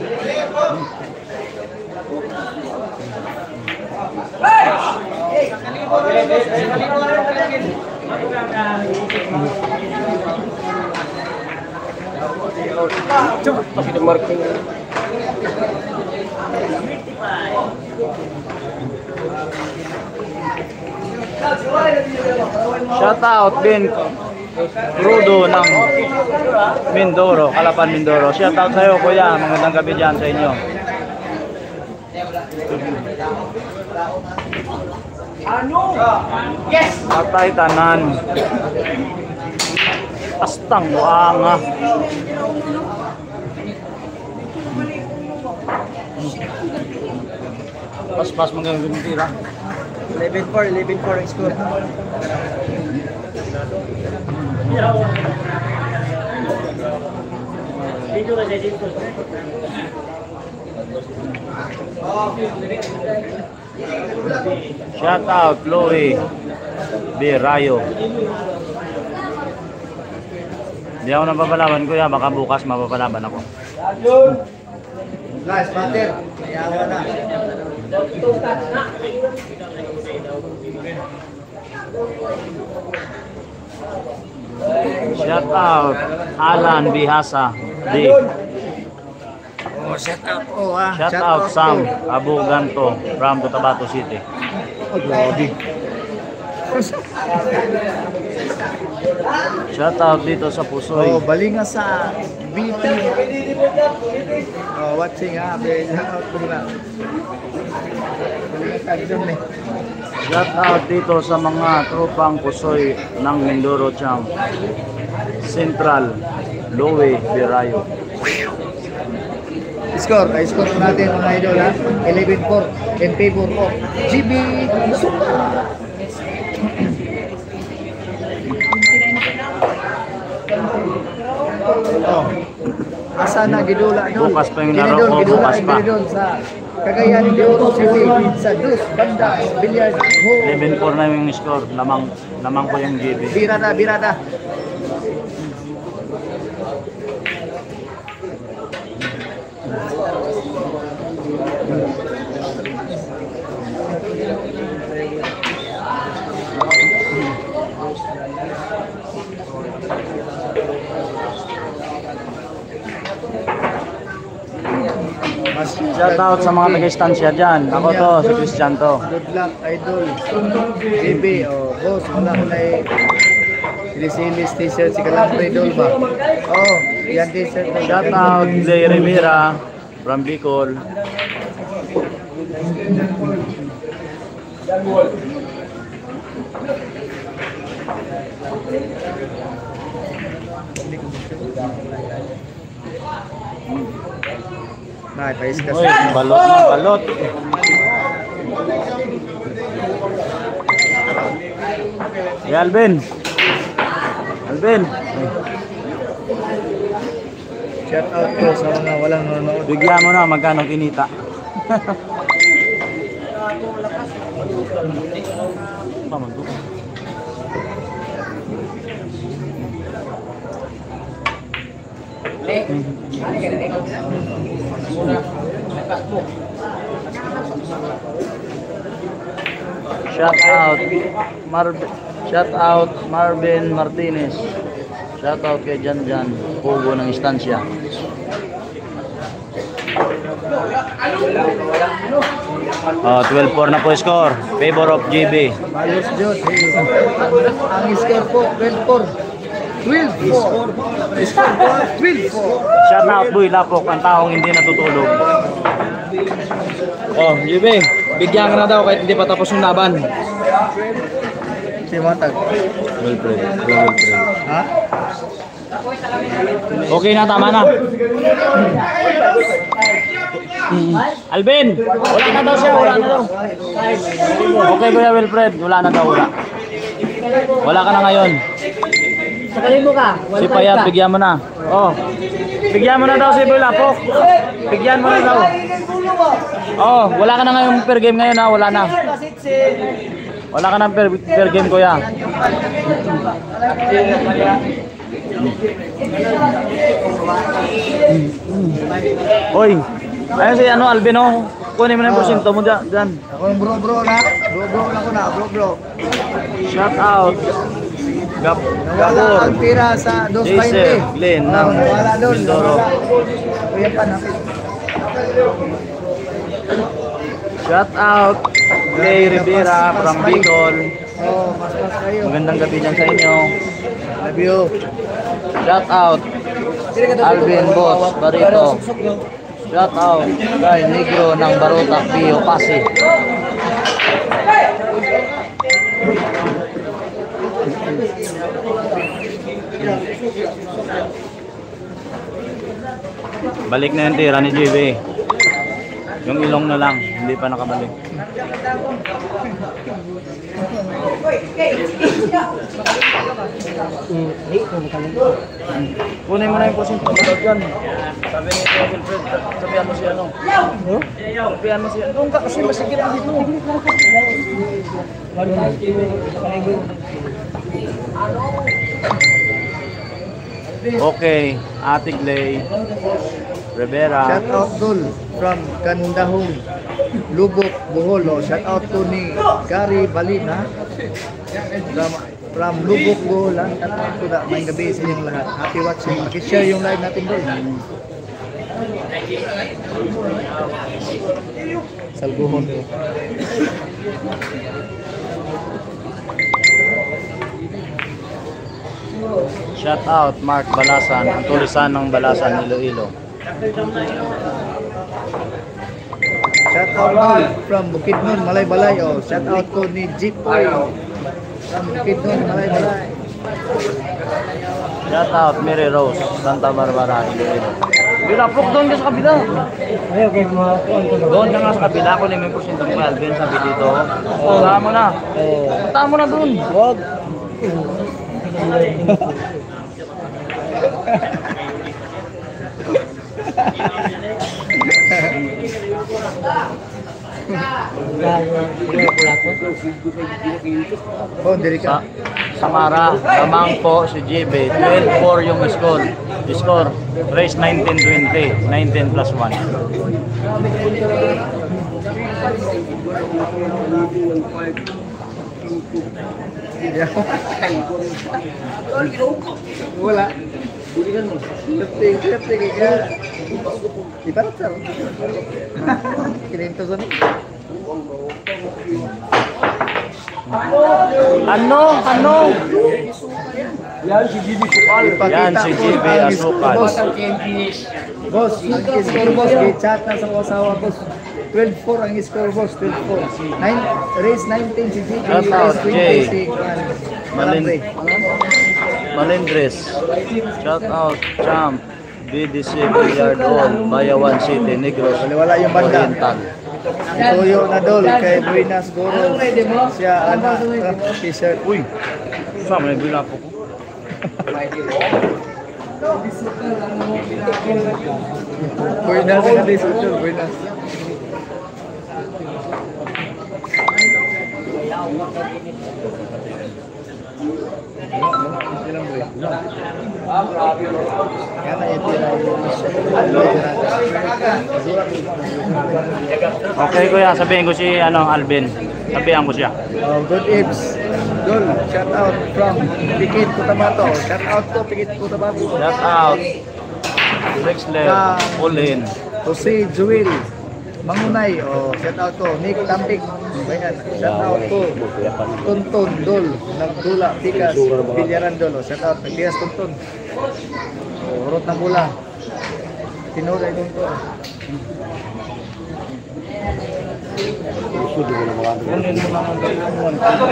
Speaker 1: Shout out din Rudo ng Mindoro, Kalapan Mindoro. Shout out sa'yo kuya, magandang gabi dyan sa inyo. Patay tanan. Astang wanga. Pas magagawin tira.
Speaker 3: 11-4 ang score.
Speaker 1: Shout out Chloe Birayo. Hindi ako napapalaban kuya, baka bukas mapapalaban ako.
Speaker 3: Guys, pater. Yawa na.
Speaker 1: Shout out Alan Bihasa D.
Speaker 3: Oh, shout out po ha.
Speaker 1: Shout out Sam Abuganto from Cotabato City. Shout out dito sa Pusoy.
Speaker 3: Oh, balinga sa BP. Oh, watching ha. Shout out po na. Balinga sa dun eh.
Speaker 1: Shout out dito sa mga tropang Pusoy ng Mindoro Champ. Central Lowe Birayo.
Speaker 3: Score natin mga idol ha. 11-4 in favor of GB Super. Oh. Asa na gidula doon?
Speaker 1: Bukas pa yung laro ko, bukas pa.
Speaker 3: Gidula sa Cagayan de Oro City sa Dus Banda Billiard Hall.
Speaker 1: 11-4 na yung score. Lamang ko yung GB.
Speaker 3: Birada.
Speaker 1: Shout out sa mga nag-istansya dyan. Ako to, si Christian to.
Speaker 3: Good luck, idol. GB, oh, boss, wala ko na Silis t-shirt, si Kalang Idol ba? Oh, yan t-shirt.
Speaker 1: Shout out Lay Rivera from Bicol.
Speaker 3: Nah, pais ka
Speaker 1: Uy, balot na balot. Hey, Alvin.
Speaker 3: Shout out ko sa mga walang nanonood.
Speaker 1: Bigyan mo na magkano kinita. Shout out Marvin Martinez. Shout out kay Janjan, Pugo ng istansya. Oh, 12-4 na po score. Favor of GB.
Speaker 3: Malos Diyos. Ang score po, 12-4.
Speaker 1: Shout out Boy Lapok, ang taong hindi natutulog.
Speaker 6: Oh, JB, bigyan ka na daw kahit hindi pa tapos yung laban.
Speaker 3: Si Matag.
Speaker 1: Well played.
Speaker 3: Ha?
Speaker 1: Okay na, tama na. Alvin, wala na daw siya, wala na daw. Okay Kuya Wilfred, wala na daw, wala. Wala ka na ngayon.
Speaker 2: Sakalin mo ka.
Speaker 1: Si Payat, bigyan mo na. Oh. Bigyan mo na daw si Boy Lapok. Bigyan mo na daw. Oh, wala ka na ngayon per game ngayon ha, wala na. Wala ka na per game Kuya. Hoy, ayun si ano Alvin oh. Kunin mo na yung porsyento mo dyan.
Speaker 3: Ako yung bro na. Bro na ko na, bro.
Speaker 1: Shout out.
Speaker 3: Nawala
Speaker 1: Gabor.
Speaker 3: ang tira sa 220.
Speaker 1: Jason, Glenn, ng
Speaker 3: nawala doon.
Speaker 1: Mindoro.
Speaker 3: Kuya pa na.
Speaker 1: Shout out Clay Rivera from Bicol.
Speaker 3: Oh, mas kayo.
Speaker 1: Magandang gabi dyan sa inyo.
Speaker 3: Love you.
Speaker 1: Shout out Alvin Boss Barito. Shout out kay Negro ng Barota, Pio Pasig. Balik na yung tira ni JB. Yung ilong na lang, hindi pa nakabalik. Kunin mo na yung pusin pagkakot yan. Sabi ni Kuya Wilfred, sabihan mo si ano. Sabihan mo si ano. Doon ka kasi masigit dito. Okay, Ate Glay Rivera.
Speaker 3: Shout out Dol from Kandahong, Lubok, Bohol. Oh, shout out to ni Gary Balina from Lubok, Bohol. Shout out to na. May gabi sa inyong lahat. Happy watching. Pakishare yung live natin doon. Salbuhon.
Speaker 1: Shout out Mark Balasan, ang tulisan ng Balasan, Iloilo.
Speaker 3: Shout out Dol from Bukidnon, Malaybalay. Oh, shout out to ni Jeep Oy from Bukidnon, Malaybalay.
Speaker 1: Shout out Mary Rose, Santa Barbara, Iloilo. Bilapok doon ka sa kabila. Doon ka nga sa kabila, kunin mo yung porsyento mo, Alvin, sabi dito. Punta mo na. Punta mo na doon. Wag.
Speaker 3: Oh, diri ka.
Speaker 1: Samara, lamang po si JB. 12-4 yung score. Score, race 19-20. 19 plus 1.
Speaker 3: Wala. Lefty kaya. Ibarat sa. Kininto sa ni.
Speaker 1: Ano?
Speaker 6: Yan si Jimmy Sukal.
Speaker 1: Yan si JB Asukal.
Speaker 3: Boss, ang score boss, chat na sa kasawa boss. 12-4 ang score boss, 12-4. Race 19 si GG,
Speaker 1: Shout out,
Speaker 3: race 20
Speaker 1: Jay.
Speaker 3: si Malambre.
Speaker 1: Malindres. Shout out Champ. BDC Billiard Hall, Bayawan City, Negros,
Speaker 3: Wala yung banda.
Speaker 1: Oriental.
Speaker 3: Tuyo na dol kay Buenas Goro. Siya ana t-shirt.
Speaker 1: Uy, sama na yung bilapo ko.
Speaker 3: Buenas na t-shirt, Buenas.
Speaker 1: Okay kuya, sabihin ko si Alvin. Sabihan ko siya.
Speaker 3: Good Ibs. Dol, shout out from Pikit Cotabato. Shout out to Pikit Cotabato.
Speaker 1: Shout out Rexler, Pauline.
Speaker 3: Jose Joel Mangunay. Shout out to Nick Tampik. Bayan. Shout out to Tonton Dol Nagdula Pikas Bilyaran Dol. Shout out Pikas Tonton. Urot ng bula. Tinoda itong to.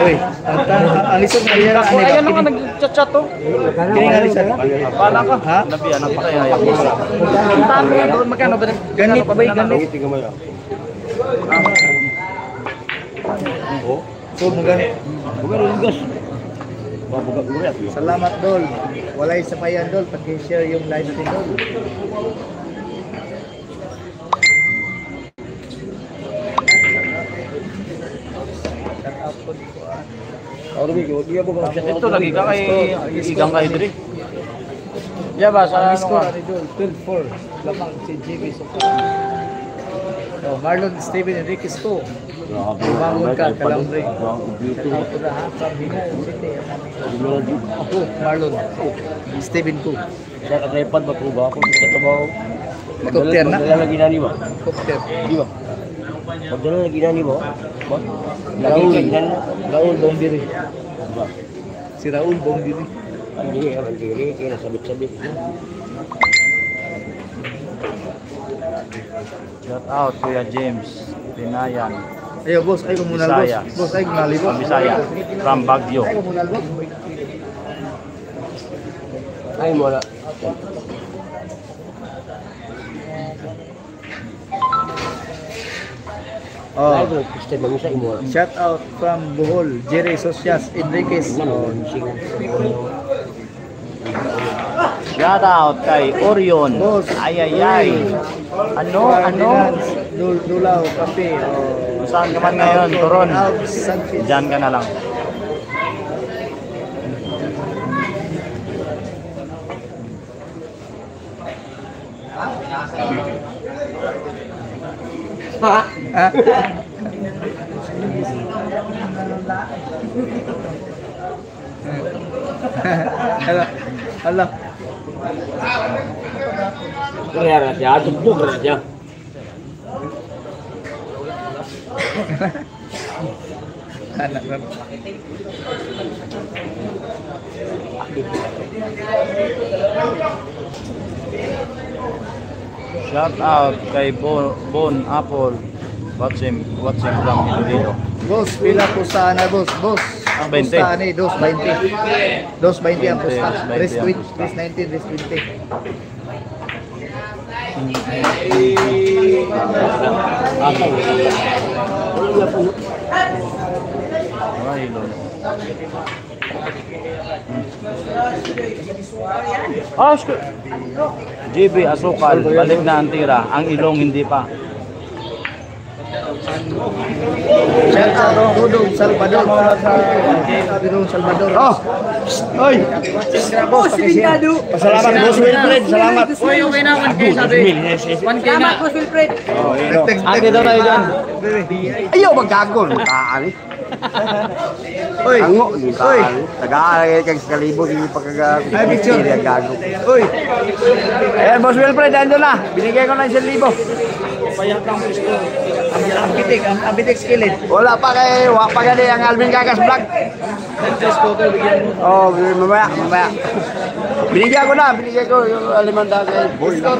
Speaker 3: Uy, ang isang kaya
Speaker 1: Ako, ayan naman nag-chat-chat to.
Speaker 3: Kaya nga rin siya.
Speaker 1: Pala ka.
Speaker 3: Ha?
Speaker 1: Nabiyan, napakaya yung isa. Puntahan mo yan doon, magkano ba?
Speaker 3: Ganit ba yung ganit? So, mo ganit. Salamat Dol. Walay sa payan Dol. Pag-share yung live natin Dol.
Speaker 1: Ito, lagi ka kay Igang kay Dre. Yeah ba, sa
Speaker 3: Ang
Speaker 1: ano
Speaker 3: score
Speaker 1: ka?
Speaker 3: ni Dol, 12-4. Lamang si JB Sokal. Marlon Steven Enriquez ko. Bangon ka, Kalambre. Shout out to the half from Hino City. Ako, Marlon. Steven ko.
Speaker 6: Sa katrepad ba po ba ako sa trabaho?
Speaker 3: Helicopter na.
Speaker 6: Magdala lagi na ni ba?
Speaker 3: Helicopter.
Speaker 6: Di ba? Magdala lagi na ni ba? Ba? Lagi lagi na ni.
Speaker 3: Raul Bombiri.
Speaker 6: Ba?
Speaker 3: Si Raul Bombiri.
Speaker 6: Ang diri kaya nasabit-sabit.
Speaker 1: Shout out Kuya James Pinayan.
Speaker 3: Ayo boss, ay ko muna boss.
Speaker 1: Bisaya.
Speaker 3: Boss, ay ko muna boss.
Speaker 1: Bisaya from Baguio.
Speaker 3: Ay ko muna boss.
Speaker 6: Ay mo na.
Speaker 3: Oh.
Speaker 6: Ay mo Christian mamisa imo.
Speaker 3: Shout out from Bohol, Jerry Socias Enriquez. Oh.
Speaker 1: Shout out kay Orion.
Speaker 3: Boss.
Speaker 1: Ay. Ano?
Speaker 3: Dulaw, kape. Oh.
Speaker 1: Saan ka man ngayon, Turon?
Speaker 3: Sanchez.
Speaker 1: Diyan ka na lang.
Speaker 3: Ah. Hala.
Speaker 6: Kaya siya, tugtog na siya.
Speaker 3: Anak ram.
Speaker 1: Shout out kay Bon Apple. Watching from Iloilo.
Speaker 3: Boss, pila po sana boss. Boss, ang
Speaker 1: 20.
Speaker 3: pusta ni 220. 220 ang pusta.
Speaker 1: 220
Speaker 3: 319, 320.
Speaker 1: Ay, Lolo. JB Asukal, balik na ang tira. Ang ilong hindi pa.
Speaker 3: Shout out Dudong Salvador. Dudong Salvador.
Speaker 4: Oh! Oy!
Speaker 3: Boss, Bintado.
Speaker 4: Pasalamat, Boss Wilfred. Salamat.
Speaker 2: Uy, okay na, 1K sabi. 1K na. Boss Wilfred.
Speaker 1: Agi daw tayo dyan.
Speaker 4: Ayaw magkagol. Kaan eh.
Speaker 3: Uy.
Speaker 4: Ango. Kaan. Taga-alagay kang kalibo. Hindi pa kagago.
Speaker 3: Ay, picture.
Speaker 4: Hindi ang gago.
Speaker 3: Uy.
Speaker 4: Ayan, Boss Wilfred. Ando na. Binigay ko na 1,000.
Speaker 3: Ang bitik skillet.
Speaker 4: Wala pa kay wak pa gani ang Alvin Kakas Vlog. Oh, mamaya. Binigyan ko yung alimanda kay Boy. Binigyan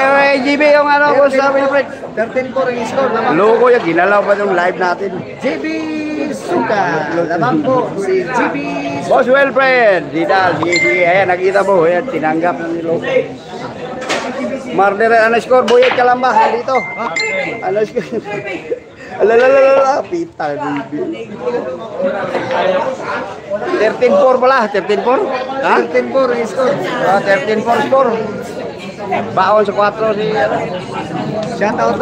Speaker 4: ko kay GB yung ano ko sa Wilfred.
Speaker 3: 13 po ring score.
Speaker 4: Loko yung ginalaw pa yung live natin.
Speaker 3: JB Suka. Lamang po si JB
Speaker 4: Boss Wilfred, Didal, sige. Ayan, nakita mo. Ayan, tinanggap na ni Loko. Marder _ Boyet Kalamba dito. _ Alalala, pita bibi. 13-4 pala, 13-4. Ha?
Speaker 3: 13 ring score.
Speaker 4: 13-4 score. Baon sa 4 si
Speaker 3: Shout out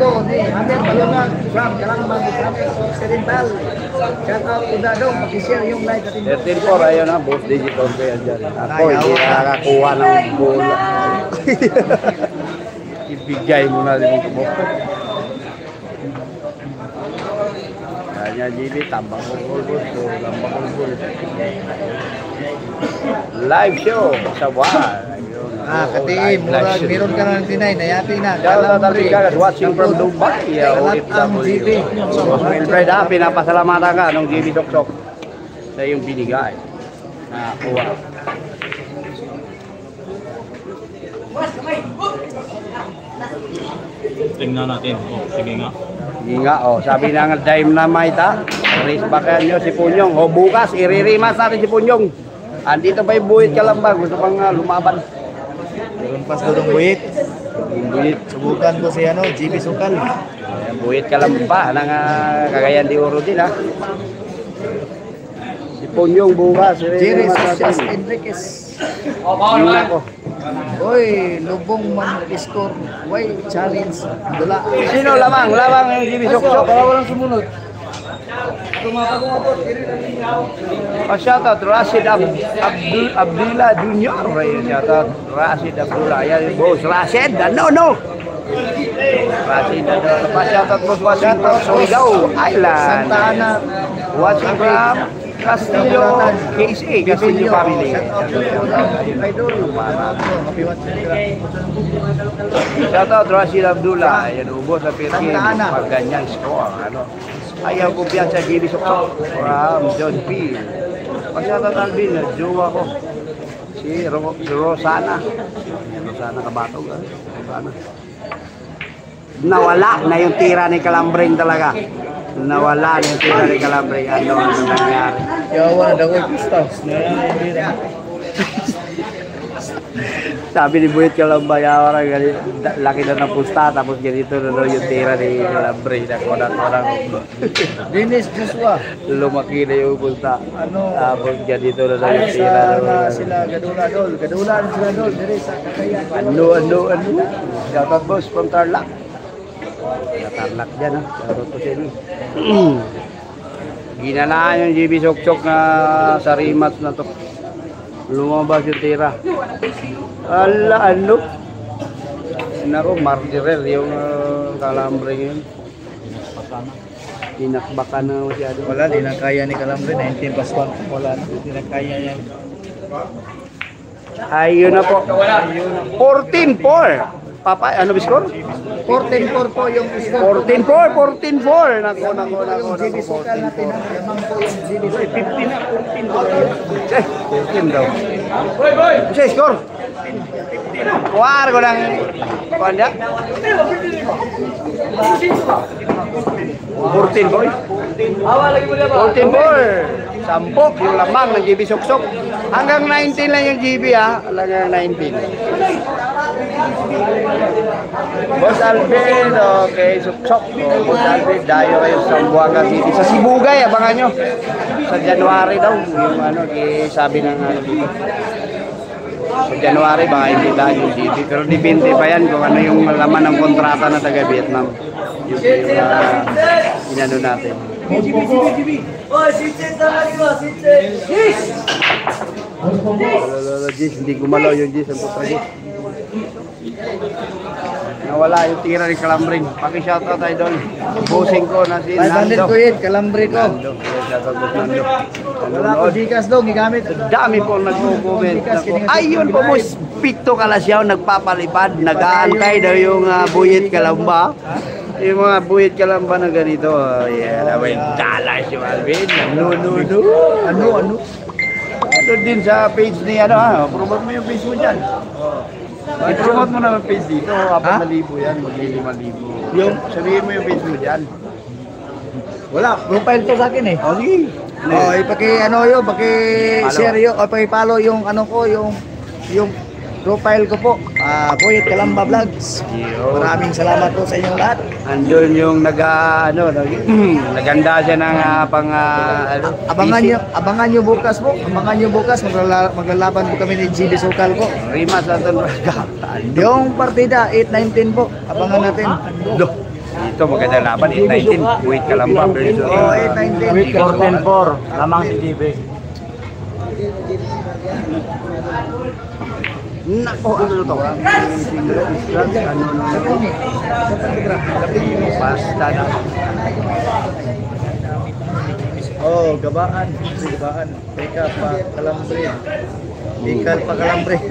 Speaker 3: ko ni Amir Balungan from Kalangman Occidental. Shout out to Dadong, pag-share yung live natin.
Speaker 4: 13-4 ayun na, boss digital ko yan dyan. Ako hindi nakakakuha ng bola. Ibigay mo na rin mo. Kanya GB, tambang gol. Live show sa Juan.
Speaker 3: Kati, murag, meron ka na ng tinay, nayati na.
Speaker 4: Shout out guys watching from Dubai.
Speaker 3: Ang GB.
Speaker 4: Boss Wilfred, pinapasalamatan ka nung GB Doksok sa iyong binigay. Kuha.
Speaker 1: Tingnan natin. Sige nga.
Speaker 4: Hindi nga, sabi na nga dime na maita. Race backan nyo si Punyong. Bukas, iririmas natin si Punyong. Andito pa yung Buhit Kalamba. Gusto pang lumaban.
Speaker 3: Meron pas doon buhit.
Speaker 4: Buhit.
Speaker 3: Subukan ko si JB Sukal.
Speaker 4: Buhit Kalamba. Nang Cagayan de Oro din ha. Si Punyong bukas.
Speaker 3: Jerry
Speaker 4: Iririmas
Speaker 3: Socias
Speaker 4: natin.
Speaker 3: Enriquez.
Speaker 4: Yun ako.
Speaker 3: Oy, lubong man score. Way challenge. Dula.
Speaker 4: Sino lamang? Lamang yung GB Doksok.
Speaker 3: Para walang sumunod.
Speaker 4: Shoutout Rashid Abdullah Junior. Shoutout Rashid Abdullah. Ayan boss Rashid. No. Rashid shoutout boss watching from Surigao Island.
Speaker 3: Santa Ana.
Speaker 4: Watching from Castillo KSA. Castillo family.
Speaker 3: Idol.
Speaker 4: Shoutout Rashid Abdullah. Ayan ubos sa Pirkin.
Speaker 3: Santa Ana.
Speaker 4: Pag ganyan score. Ayaw ko biyan sa GB Soksok from John P. Shoutout Alvin, jowa ko. Si Rosana. sana kabatog. Sana. Nawala na yung tira ni Calambring talaga. Nawala na yung tira ni Calambring. Ano nangyari?
Speaker 3: Yawa na daw gusto.
Speaker 4: Sabi ni Buyet Calamba, yawa na ganito. Laki na ng pusta, tapos ganito na daw yung tira ni Calambring. Nakunang
Speaker 3: Dennis Joshua.
Speaker 4: lumaki na yung pusta.
Speaker 3: Ano?
Speaker 4: Tapos ganito na daw yung tira.
Speaker 3: Sana sila gadula-dol. Gadulaan sila dol. Diri sa Cagayan.
Speaker 4: Ano? Shoutout boss from Tarlac. Tarlac dyan ha. Shoutout po sa inyo. Ginanaan yung GB Sok-Sok na sa rematch na to. Lumabas yung tira. Ala, ano? Nako, martirel yung Calambring yun. Tinakbakan na masyado.
Speaker 3: Wala, di na kaya ni Calambring. 19 plus 1. Wala, di na kaya yan.
Speaker 4: Ayun na po. 14-4. Papa, ano ba score?
Speaker 3: 14-4 po yung score.
Speaker 4: 14-4. Nako.
Speaker 3: GB Sokal natin. Yamang po yung GB Sokal.
Speaker 4: 15 daw. Kasi score. Kuwar ko lang. Kuwanda? 14 boy. 14-4. Sampok yung lamang ng GB Sok-Sok. Hanggang 19 lang yung GB ha. Hanggang 19. Boss Alvin, okay, Sok-Sok. Boss Alvin, dayo kayo sa Buanga City. Sa Sibugay, abangan nyo. Sa January daw. Yung ano, sabi ng ano dito. Sa January, baka hindi tayo yung GB. Pero di 20 pa yan kung ano yung laman ng kontrata na taga Vietnam. Yung inano natin.
Speaker 6: Oh, sitsin talaga ko, sitsin. Yes!
Speaker 4: Jis, hindi gumalaw yung Jis. Ang putra Jis. Nawala yung tira ni Calambring. Paki-shoutout tayo doon. Bossing ko na si
Speaker 3: 500
Speaker 4: Nando.
Speaker 3: ko yun, Calambring ko.
Speaker 4: Nando. Shoutout ko Nando.
Speaker 3: Wala ko Gcash daw, gigamit.
Speaker 4: Dami po nagko-comment. Ayun po mo, Picto Kalasyaw, nagpapalipad. Nag-aantay daw yung Buyet Calamba. Yung mga Buyet Calamba na ganito. Yeah, may dalas yung Alvin. Ano? Doon din sa page ni ano ha. Promote mo yung page mo dyan. I-promote mo na yung page dito. 4,000 yan. Mag-5,000. Yung, sabihin mo yung page mo dyan.
Speaker 3: Wala, profile to sa akin eh.
Speaker 4: O sige.
Speaker 3: Oh, paki-share yun, o paki-follow yung ano ko, yung profile ko po. Buyet Calamba Vlogs. Maraming salamat po sa inyong lahat.
Speaker 4: Andun yung naganda siya ng
Speaker 3: Abangan nyo bukas po. Maglalaban po kami ni GB Sokal po.
Speaker 4: Rimas Anton Raga.
Speaker 3: Yung partida 8-19 po. Abangan natin.
Speaker 4: Dito maganda laban 8-19. Buyet Calamba versus
Speaker 3: Oh, 8-19.
Speaker 1: 14-4. Lamang si GB.
Speaker 4: Nako, ano to? Basta na.
Speaker 3: Oh, gabaan. Teka pa Calambring. Ikal pa Calambring.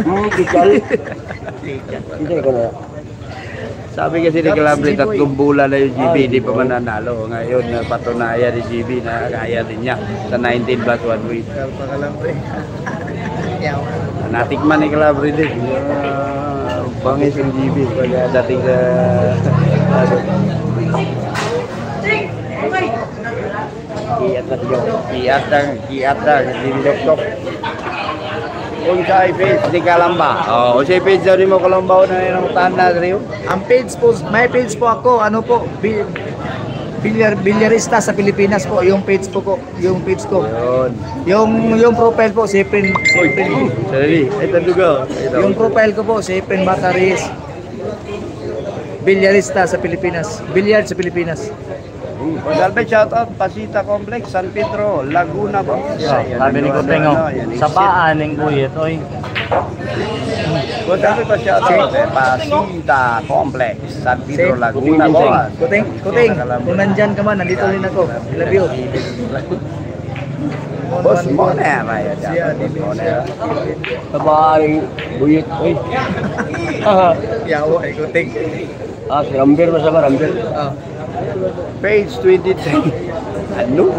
Speaker 4: Sabi kasi ni Calambring, 3 bulan na yung GB, hindi pa mananalo. Ngayon, patunayan ni GB na kaya din niya sa 19 plus 1 week.
Speaker 3: Ikal pa Calambring.
Speaker 4: Natikman ni Calambring din. Bangis yung GB pag dating sa... Kiat na, hindi Sok-Sok. Kung sa page ni Calamba. Kung sa page daw ni mo Calamba na inamutan na rin.
Speaker 3: Ang page po, may page po ako, ano po, bilyarista sa Pilipinas po, yung page po ko, yung page ko. Yung profile po, Siprin.
Speaker 4: Sorry, ito dugo.
Speaker 3: Yung profile ko po, Siprin Bataris. Bilyarista sa Pilipinas. Bilyard sa Pilipinas.
Speaker 4: Pag-albay shoutout, Pasita Complex, San Pedro, Laguna po.
Speaker 1: Sabi ni Kutengo, sa paan ng Buyet, oy.
Speaker 4: Pag-albay pa shoutout, Pasita Complex, San Pedro, Laguna po.
Speaker 3: Kuting, kung nandyan ka man, nandito rin ako. I love you.
Speaker 4: Boss Moner, ayan.
Speaker 6: Babae, Buyet, oy.
Speaker 3: Yawa, kuting.
Speaker 6: Si Ramber, masama Ramber.
Speaker 4: Page 23. Ano?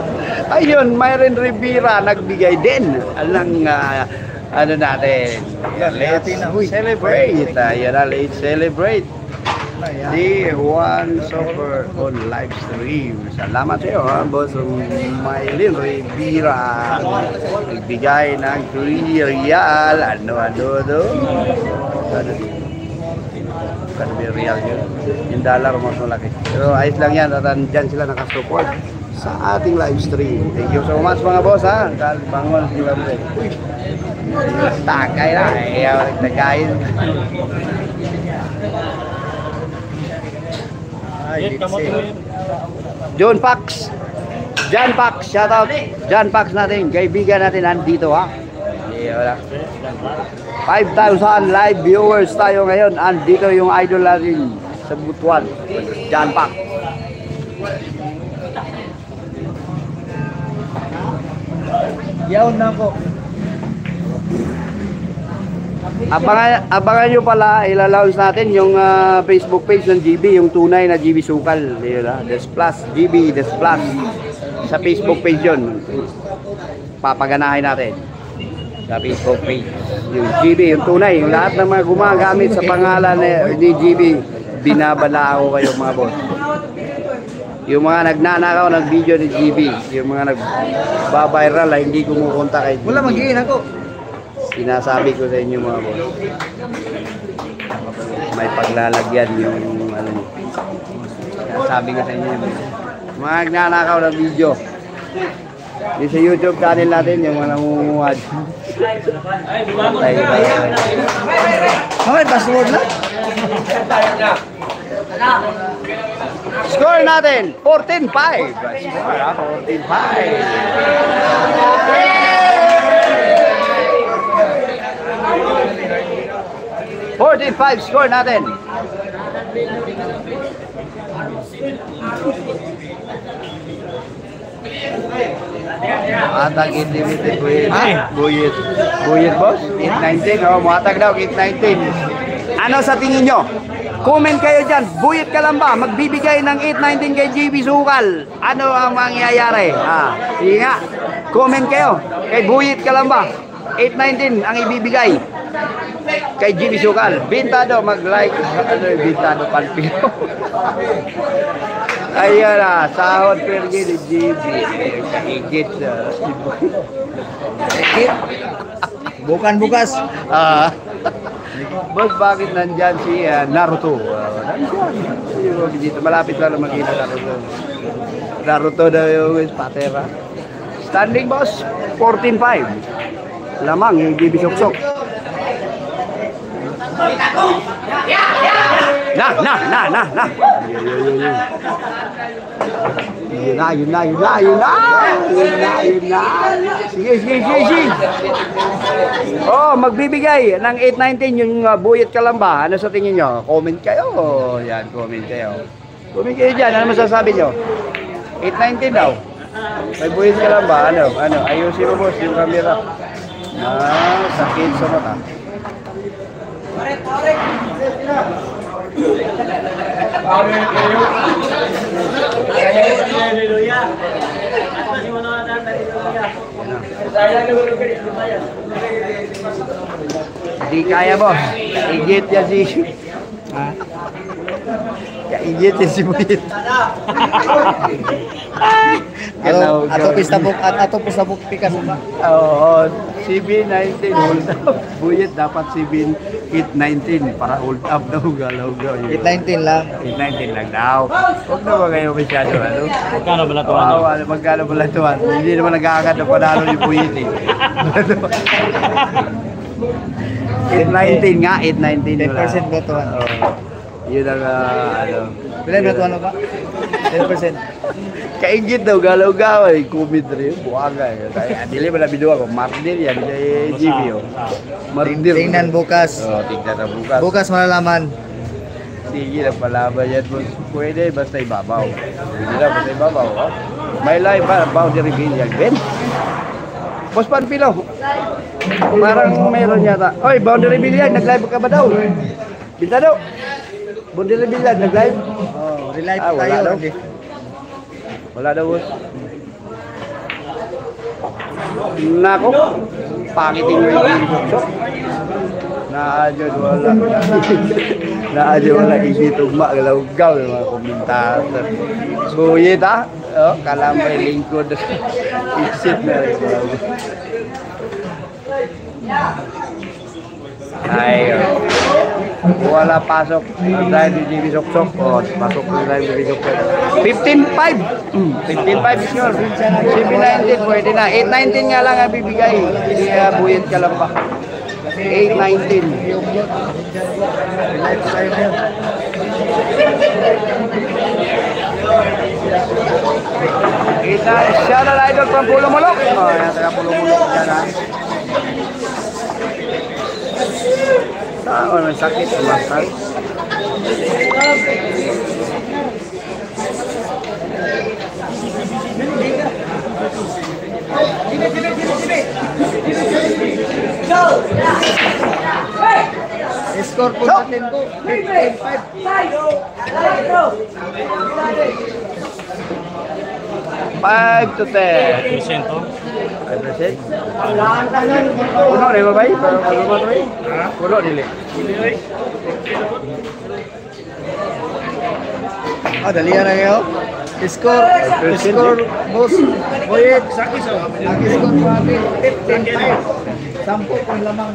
Speaker 4: Ayun, Myron Rivera nagbigay din ng ano natin. Let's celebrate. Ayan na, let's celebrate. The One Super on live stream. Salamat sa iyo, ha, Boss Maylin Rivera. Nagbigay ng 3 real. Ano. Kan real yun. Yung dollar mas malaki. Pero ayos lang yan at dyan sila nakasupport sa ating live stream. Thank you so much mga boss, ha. Bangon sila rin. Takay na. Nagtagayin. John Pax. Shout out. John Pax natin. Kaibigan natin nandito, ha. Wala. 5,000 live viewers tayo ngayon. Andito yung idol natin sa Butuan, John Pax.
Speaker 3: Yaon na po.
Speaker 4: Abangan nyo pala, ilalaunch natin yung Facebook page ng GB, yung tunay na GB Sukal. Des Plus, GB Des Plus. Sa Facebook page yun. Papaganahin natin. Sa Facebook page. Yung GB, yung tunay. Yung lahat ng mga gumagamit sa pangalan ni GB, binabala ako kayo mga boss. Yung mga nagnanakaw ng video ni GB, yung mga nagbabiral na hindi kumukonta kay GB.
Speaker 3: Wala mag-iin ako.
Speaker 4: Sinasabi ko sa inyo mga boss, may paglalagyan yung ano, sabi ko sa inyo mga nagnanakaw ng video. Yung sa YouTube channel natin, yung mga namumuhad.
Speaker 3: Mamay, password lang.
Speaker 4: Score natin, 14-5. Score, 14-5. 14-5 score natin. Atag unlimited Buyit boss 819. Oh, muatag daw 819. Ano sa tingin nyo? Comment kayo dyan. Buyit ka lang ba? Magbibigay ng 819 kay GB Sukal. Ano ang mangyayari? Sige nga. Comment kayo. Kay Buyit ka lang ba? 819 ang ibibigay kay GB Sukal. Bintado, mag-like. Ano yung bintado? Palpilo. Ayan na, sahod pergi ni GB. Kaigit sa
Speaker 3: Bukan bukas.
Speaker 4: Boss, bakit nandyan si Naruto? Nandyan. Dito, malapit lang na makita Naruto. Naruto daw yung patera. Standing boss, 14-5. Lamang yung GB Soksok. Nah. Yun na. Sige. Oh, magbibigay ng 819 yung Buyit ka lang ba? Ano sa tingin nyo? Comment kayo. Yan, comment kayo. Comment kayo dyan. Ano masasabi nyo? 819 daw. May Buyit ka lang ba? Ano? Ayusin mo boss yung camera. Sakit sa mata. Di kaya boss. Kaigit yan si Kaigit yan si Buyit.
Speaker 3: Ato pisabok pikas ba?
Speaker 4: Oo, CB19 hold up. Buyit dapat CB819 para hold up daw, galaw.
Speaker 3: 819 lang.
Speaker 4: 819 lang daw. Huwag naman kayo masyado, ano?
Speaker 1: Magkano ba natuan?
Speaker 4: Oo, magkano ba natuan? Hindi naman nag-aagad na panalo ni Buyit eh. 819 nga, 819 wala.
Speaker 3: 10% batuan.
Speaker 4: Yun ang
Speaker 3: Bilang batuan ba? 10%.
Speaker 4: Kaingit daw, galaw-gawa eh. Kumid rin, buwaga eh. Kaya dili mo na binuwa ko, Mardir yan, yung GB oh. Mardir.
Speaker 3: Tingnan bukas.
Speaker 4: Tingnan na bukas.
Speaker 3: Bukas malalaman.
Speaker 4: Sige na palaban yan. Pwede, basta ibabaw. Pwede na, basta ibabaw. Oh. May live ba? Boundary bill yan, Ben? Boss Panpilo. Parang meron yata. Oy, boundary bill yan, nag-live ka ba daw? Binta daw. Boundary bill yan, nag-live?
Speaker 3: Oh, relive
Speaker 4: wala
Speaker 3: tayo.
Speaker 4: daw. Wala daw, boss. Nako. pakiting mo yung sok. Naadyan wala. Naadyan wala isitugma. Galawgaw yung mga komentator. Buyit ha. Oh, kalambay lingkod. Isit na rin. Ay, wala pasok dahil di JB Soksok. Oh, pasok na dahil JB Soksok. 15.5. 15.5 is yun. 7.19 pwede na. 8.19 nga lang ang bibigay. Hindi buyit ka lang ba? 8.19. Kita shout out idol from Pulo Mulok. Oh, yan taga Pulo Mulok dyan. Saan may sakit masal.
Speaker 3: Score po natin po.
Speaker 4: 5 to 10. 5%. Puno rin ba ba? Puno nili.
Speaker 3: Dali na kayo. Score, boss. Boyet. Ang score po natin, 15.5. 10 pang lamang.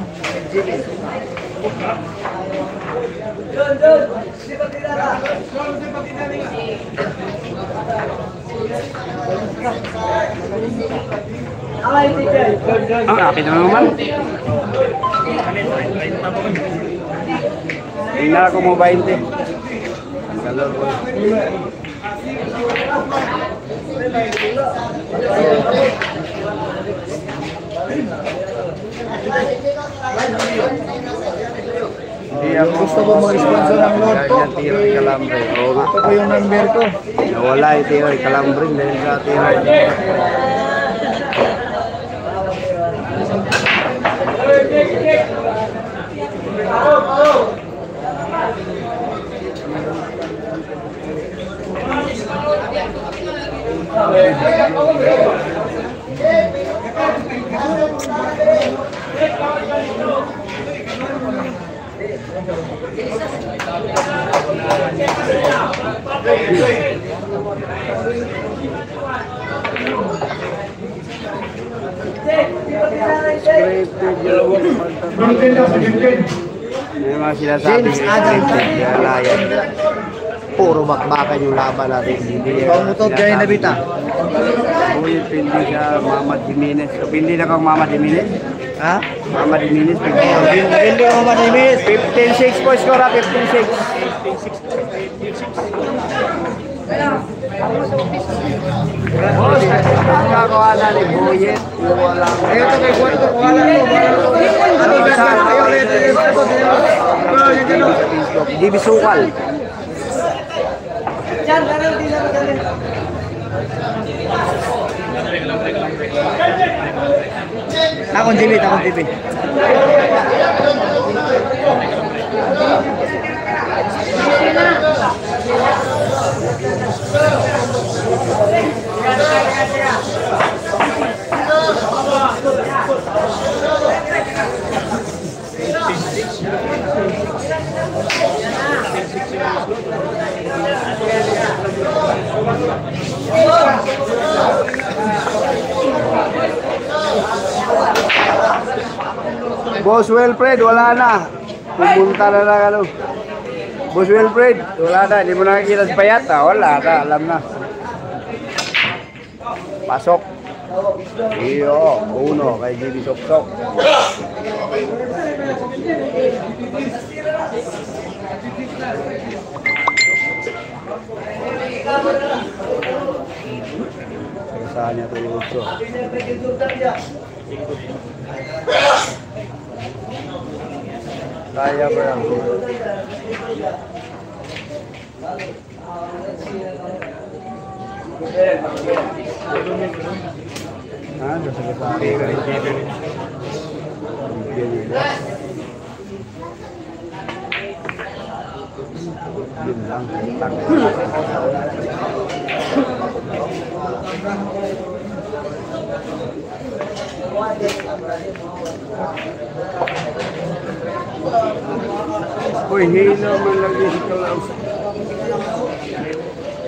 Speaker 4: Akin na naman. Tingnan ako mo 20. Kalor ko.
Speaker 3: Gusto mo mag-sponsor ng load ko?
Speaker 4: Tiro ni Calambre. Oo nga.
Speaker 3: Ito po yung number ko.
Speaker 4: Nawala yung tiro ni Calambre dahil sa tiro. May mga sinasabi puro bakbakan yung laban natin.
Speaker 3: Pangutod kayo na bita.
Speaker 4: Buyit pindi ka Mamad Jimenez. So, pindi na kang Mamad Jimenez?
Speaker 3: Ha?
Speaker 4: Mamad Jimenez, pindi.
Speaker 3: Hindi ko manimis.
Speaker 4: 15-6 po score ha, 15-6. Boss, nagkakakuha na ni Buyit. Walang...
Speaker 3: Ito kay Juan ko, wala mo.
Speaker 4: Di bisukal.
Speaker 3: Takon TV, takon TV.
Speaker 4: Boss Wilfred, wala na. Pumunta na lang ano. Boss Wilfred, wala na. Hindi mo nakikita sa payat. Wala na, alam na. Pasok. Iyo, uno kay JB Soksok. Saan niya ito yung utso? Kaya ba yan? Ano sa kasari ka rin? Yun lang. Uy, hino man lagi si Kalaus.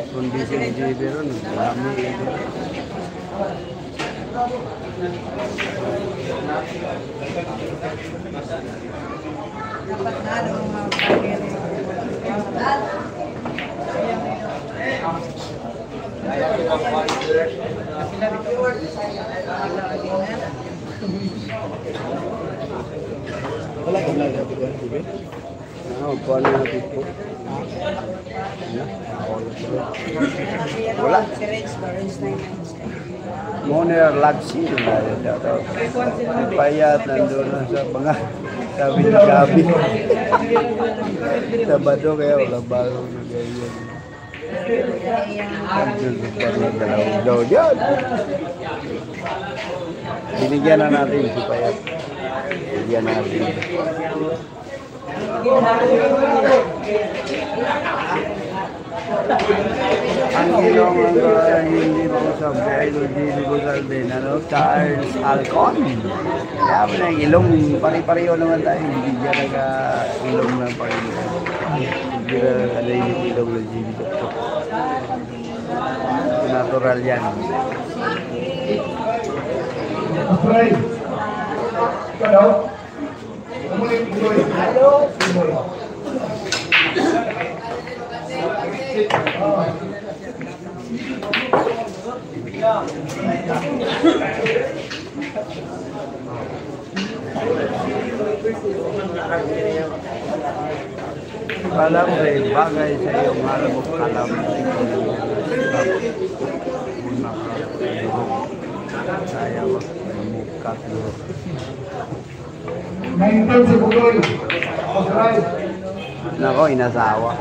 Speaker 4: Kondisi ni JB ron, dami.
Speaker 2: Dapat na ang mga pagkiri.
Speaker 3: Wala ka lang natin yan, Bibi.
Speaker 4: Kuha na natin po. Wala.
Speaker 2: Si Renz ba? Renz 996.
Speaker 4: Moner Lagsi na yun. Payat nandun na sa mga sabi ni Gabi. Sabado kaya wala bago na ganyan. Andun pa rin dalawang daw dyan. Binigyan na natin si Payat. Binigyan natin. Ang ilong ang hindi mausap kaya hindi libusal din, Charles Alcon. Kaya mo na yung ilong, pari-pariyo naman tayo, hindi dyan nag-ilong ng Panginoon. Hindi na yung ilong ng Jimmy Doktor. Natural yan.
Speaker 5: Afraid. Hello? Hello?
Speaker 4: Alam rin, bagay sa iyong alam mo kalam. Saya muka dulu.
Speaker 5: 19 si Bugoy. Afraid.
Speaker 4: Nako, inasawa.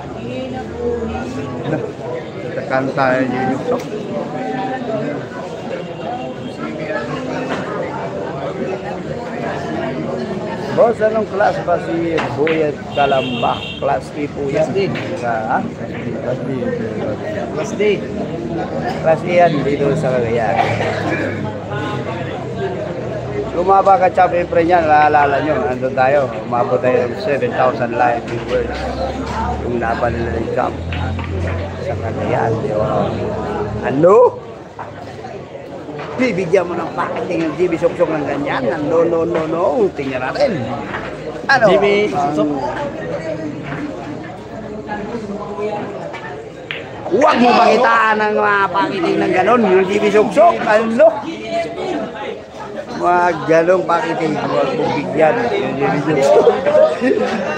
Speaker 4: Tekan tayo yung sok. Boss, anong class ba si Buyat Kalamba? Class D po yan. Class D. Class D. Class D yan dito sa Cagayan. Lumaba ka Chape pre niyan, naalala nyo, nandun tayo. Umabot tayo ng 7,000 live viewers. Yung laban nila ng Cup sa Cagayan. Ano? Bibigyan mo ng packaging ng GB Suksok ng ganyan. No. Tingnan natin. Ano?
Speaker 3: GB Suksok?
Speaker 4: Huwag mo pakitaan ng mga packaging ng ganon. Yung GB Suksok. Ano? Mga ganong packaging. Huwag mo bigyan. Yung GB Suksok.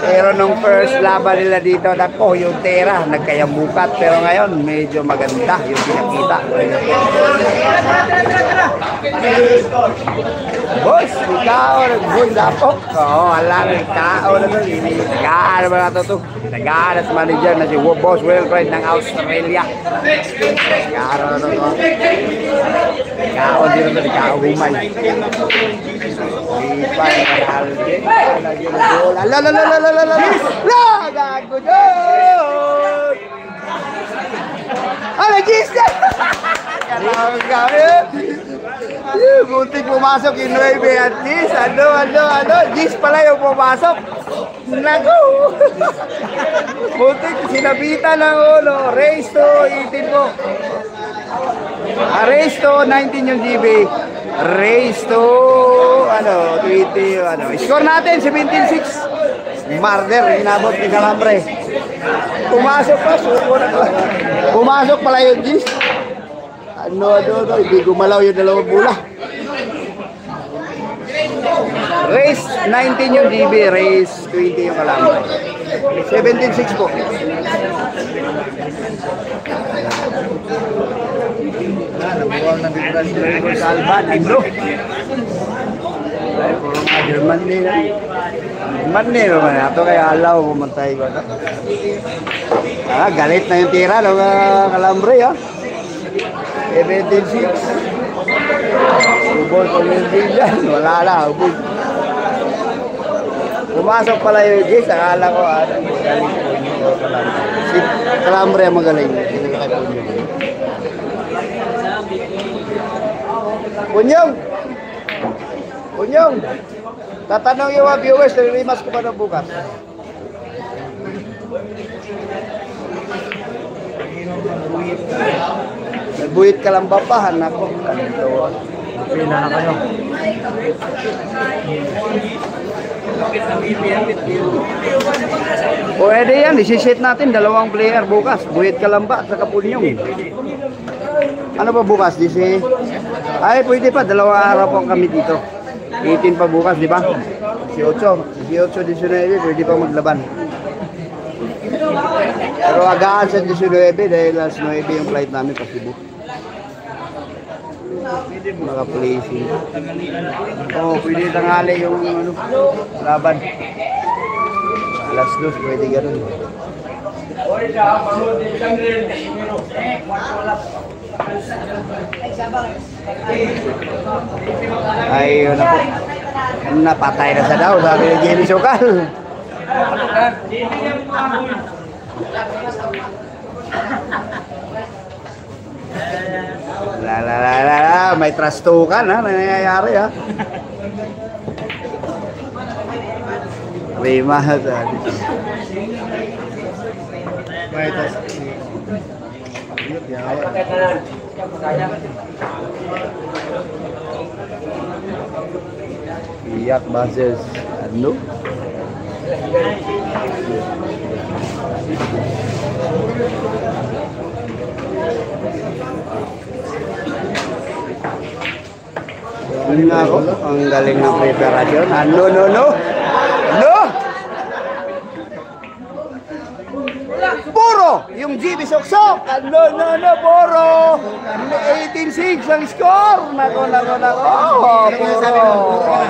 Speaker 4: Pero nung first laban nila dito, nako, yung tera, nagkayambukat. Pero ngayon, medyo maganda yung pinakita. Boss, ikaw, nagbundapok. Oo, alam, ikaw na ito. Nagaan ba na ito? Nagaan at manager na si Boss Wilfred ng Australia. Nagaan na ito. Ikaw din ito, ikaw humay. Ipay, nakalde. Gago dyan! Ano, Jesus! Ang gabi! Buntik pumasok yung 9 at Gis. Ano? Gis pala yung pumasok. Naku! Buntik sinabitan ng race to 18 po. Race to 19 yung GB. Race to 20 Score natin 17-6. Marder, inabot ni Calambre. Pumasok pa, suko na. Pumasok pala yung Gis. Ano, hindi gumalaw yung dalawang bola. Race 19 yung GB, race 20 yung Calambre. 17-6 po. Nabuwang ng Bigran sa Alban, Indo. Ay, puro mga German din. German din naman. Ito kaya alaw, pumantay ko. Galit na yung tira ng Calambre, ha? 17-6. Ubod ko yung bilyan. Wala na, ubod. Pumasok pala yung Gis. Akala ko, galing po yung Calambre. Si Calambre ang magaling. Punyong! Tatanong yung mga viewers, nalilimas ko pa na bukas. Nagbuhit ka lang ba pa? Nako.
Speaker 1: Pila na kayo.
Speaker 4: Pwede yan, isi-set natin 2 player bukas. Buhit ka lang ba? Saka Punyong. Ano ba bukas? Ay, pwede pa. 2 araw po kami dito. 18 pa bukas, di ba? 18, 19, pwede pa maglaban. Pero agaan sa 19 dahil alas 9 yung flight namin pa Cebu. Naka-placing. Oo, pwede tanghali yung laban. Alas 2, pwede ganun. Ay, yun ako. Napatay na sa daw, sabi ni Jenny Sokal. May trastukan ha, nangyayari ha. May mahal sa
Speaker 3: May tas.
Speaker 4: Iyak versus ano? Ano nga ako? Ang galing ng preparasyon. No! Puro! Yung GB Soksok! No! Puro! 18-6 ang score! Nako! Puro!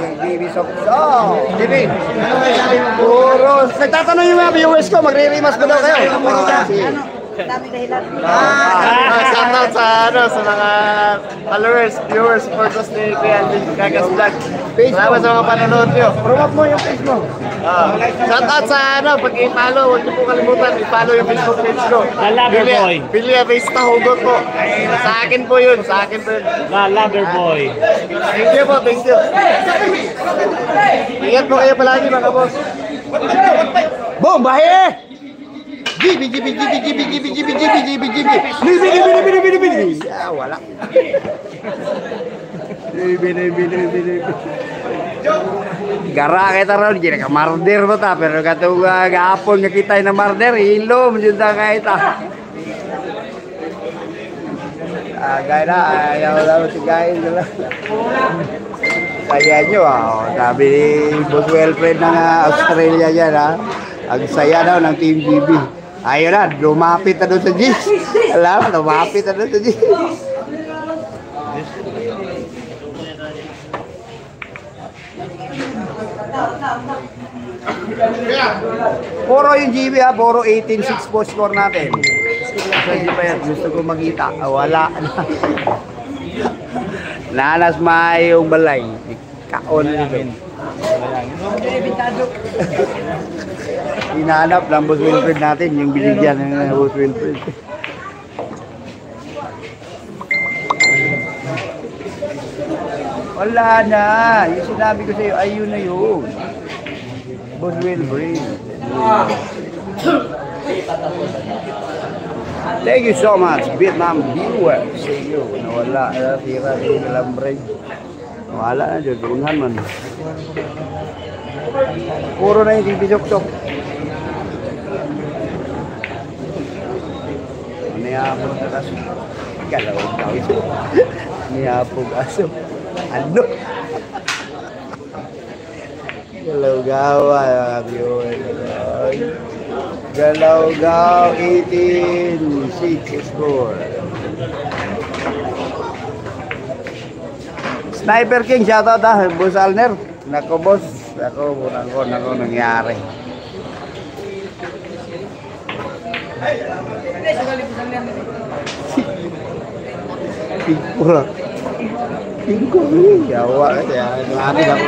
Speaker 4: Yung GB Soksok! Jimmy, ano kayo sabi mo? Puro! Nagtatanong yung mga viewers ko, magre-remas ko daw kayo.
Speaker 2: Daming dahilan.
Speaker 3: Shoutout sa mga followers, viewers, supporters ni Kuya Alvin Gagas Vlog. Salamat sa mga panonood nyo.
Speaker 4: Promote mo yung page mo.
Speaker 3: Shoutout sa pag i-follow, huwag niyo po kalimutan, i-follow yung Facebook page ko.
Speaker 1: Loverboy.
Speaker 3: Pilia Vista Hugot po. Sa akin po yun.
Speaker 1: Loverboy.
Speaker 3: Thank you po, thank you. Ingat po kayo palagi mga boss.
Speaker 4: Boom! Bahe! GB! Wala. Gara kita ron, gina ka marder mo ta, pero katong gahapon nga kita na marder, hilom, yun na kahit gaya na, ayaw lang sigayin nila. Kaya nyo, sabi ni Boss Wilfred ng Australia yan, ang saya daw ng Team GB. Ayun na, lumapit na doon sa G. Alam, lumapit na doon sa G. Puro yung GB ha, puro 18-6 po score natin. Gusto ko makita, wala na. Nanas yung balay. Kaon nito. Hinahanap lang Boss Wilfred natin, yung binigyan ng Boss Wilfred. Wala na. Yung sinabi ko sa iyo, ayun na yun. Boss Wilfred. Thank you so much, Vietnam viewers. Sa iyo, nawala. Tira yung kalambre. Wala na dyan, unhan man. Puro na yung tibisok-sok. Niyapog na kaso. Galawag daw ito. Niyapog aso. Ano? Galaw-gawa. Galaw-gaw 18-6 score. Sniper King, shoutout Boss Alner. Nako boss, nako nangyari. Pura. Tingko ni, yawa kasi nani lang.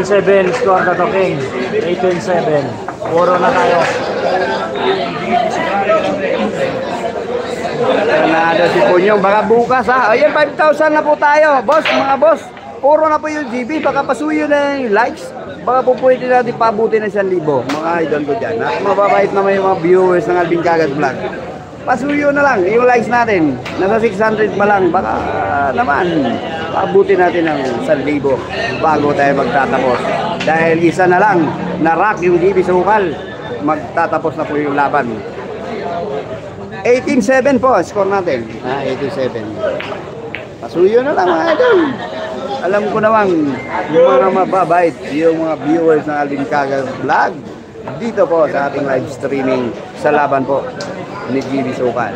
Speaker 1: Seven score na to, King. 18-7. Puro na tayo.
Speaker 4: Panalo si Punyong. Baka bukas ha. Ayan, 5,000 na po tayo. Boss, mga boss. Puro na po yung GB. Baka pasuyo na yung likes. Baka po pwede natin pabuti ng 1,000. Mga idol ko dyan. At mababait naman yung mga viewers ng Alvin Cagas Vlog. Pasuyo na lang yung likes natin. Nasa 600 pa lang. Baka naman pabuti natin ng 1,000 bago tayo magtatapos. Dahil isa na lang na rock yung GB Sukal. Magtatapos na po yung laban. 18-7 po score natin. 18-7. Pasuyo na lang mga idol. Alam ko naman yung mga mababait, yung mga viewers ng Alvin Cagas Vlog dito po sa ating live streaming sa laban po ni GB Sukal.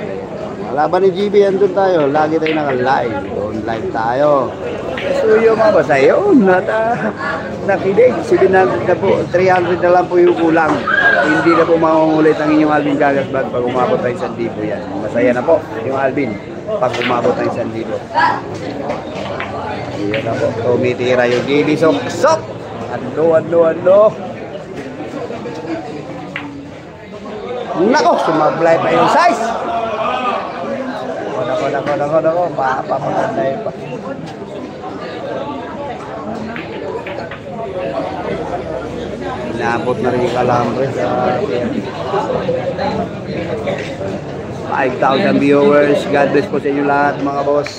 Speaker 4: Laban ni GB, andun tayo. Lagi tayo naka-live. Doon live tayo. Pasuyo mga boss. Ayun, nakilig. 700 na po. 300 na lang po yung kulang. Hindi na po maungulit ang inyong Alvin Cagas Vlog pag umabot tayo 1,000 yan. Masaya na po yung Alvin pag umabot tayo 1,000. Ayan na po. Tumitira yung GB Sok. Ano. Nako, sumablay pa yung size. Nako. Papapaganday pa. Inabot na rin yung kalambre sa 5,000 viewers. God bless po sa inyo lahat mga boss.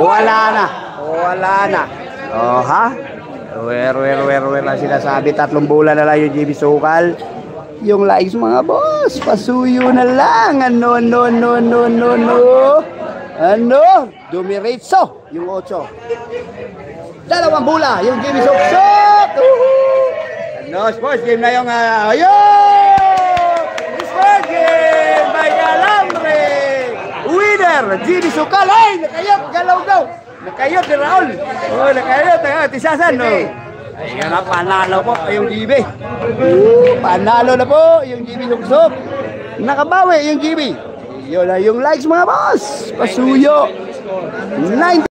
Speaker 4: Wala na. Oh ha? Where lang sinasabi. 3 bulan na lang yung GB Sukal. Yung likes mga boss, pasuyo na lang. Ano? Dumiretso yung 8. 2 bula yung GB Sok. Ano, sports game na yung sports game by Galambre. Winner, GB Sukal. Ay, nakayot, galaw. Nakayot ni Raul. Oh, nakayot. Tisasan, no? Ayan na, panalo po yung GB. Panalo na po yung GB Suksok. Nakabawi yung GB. Yun na yung likes mga boss. Pasuyo. 90.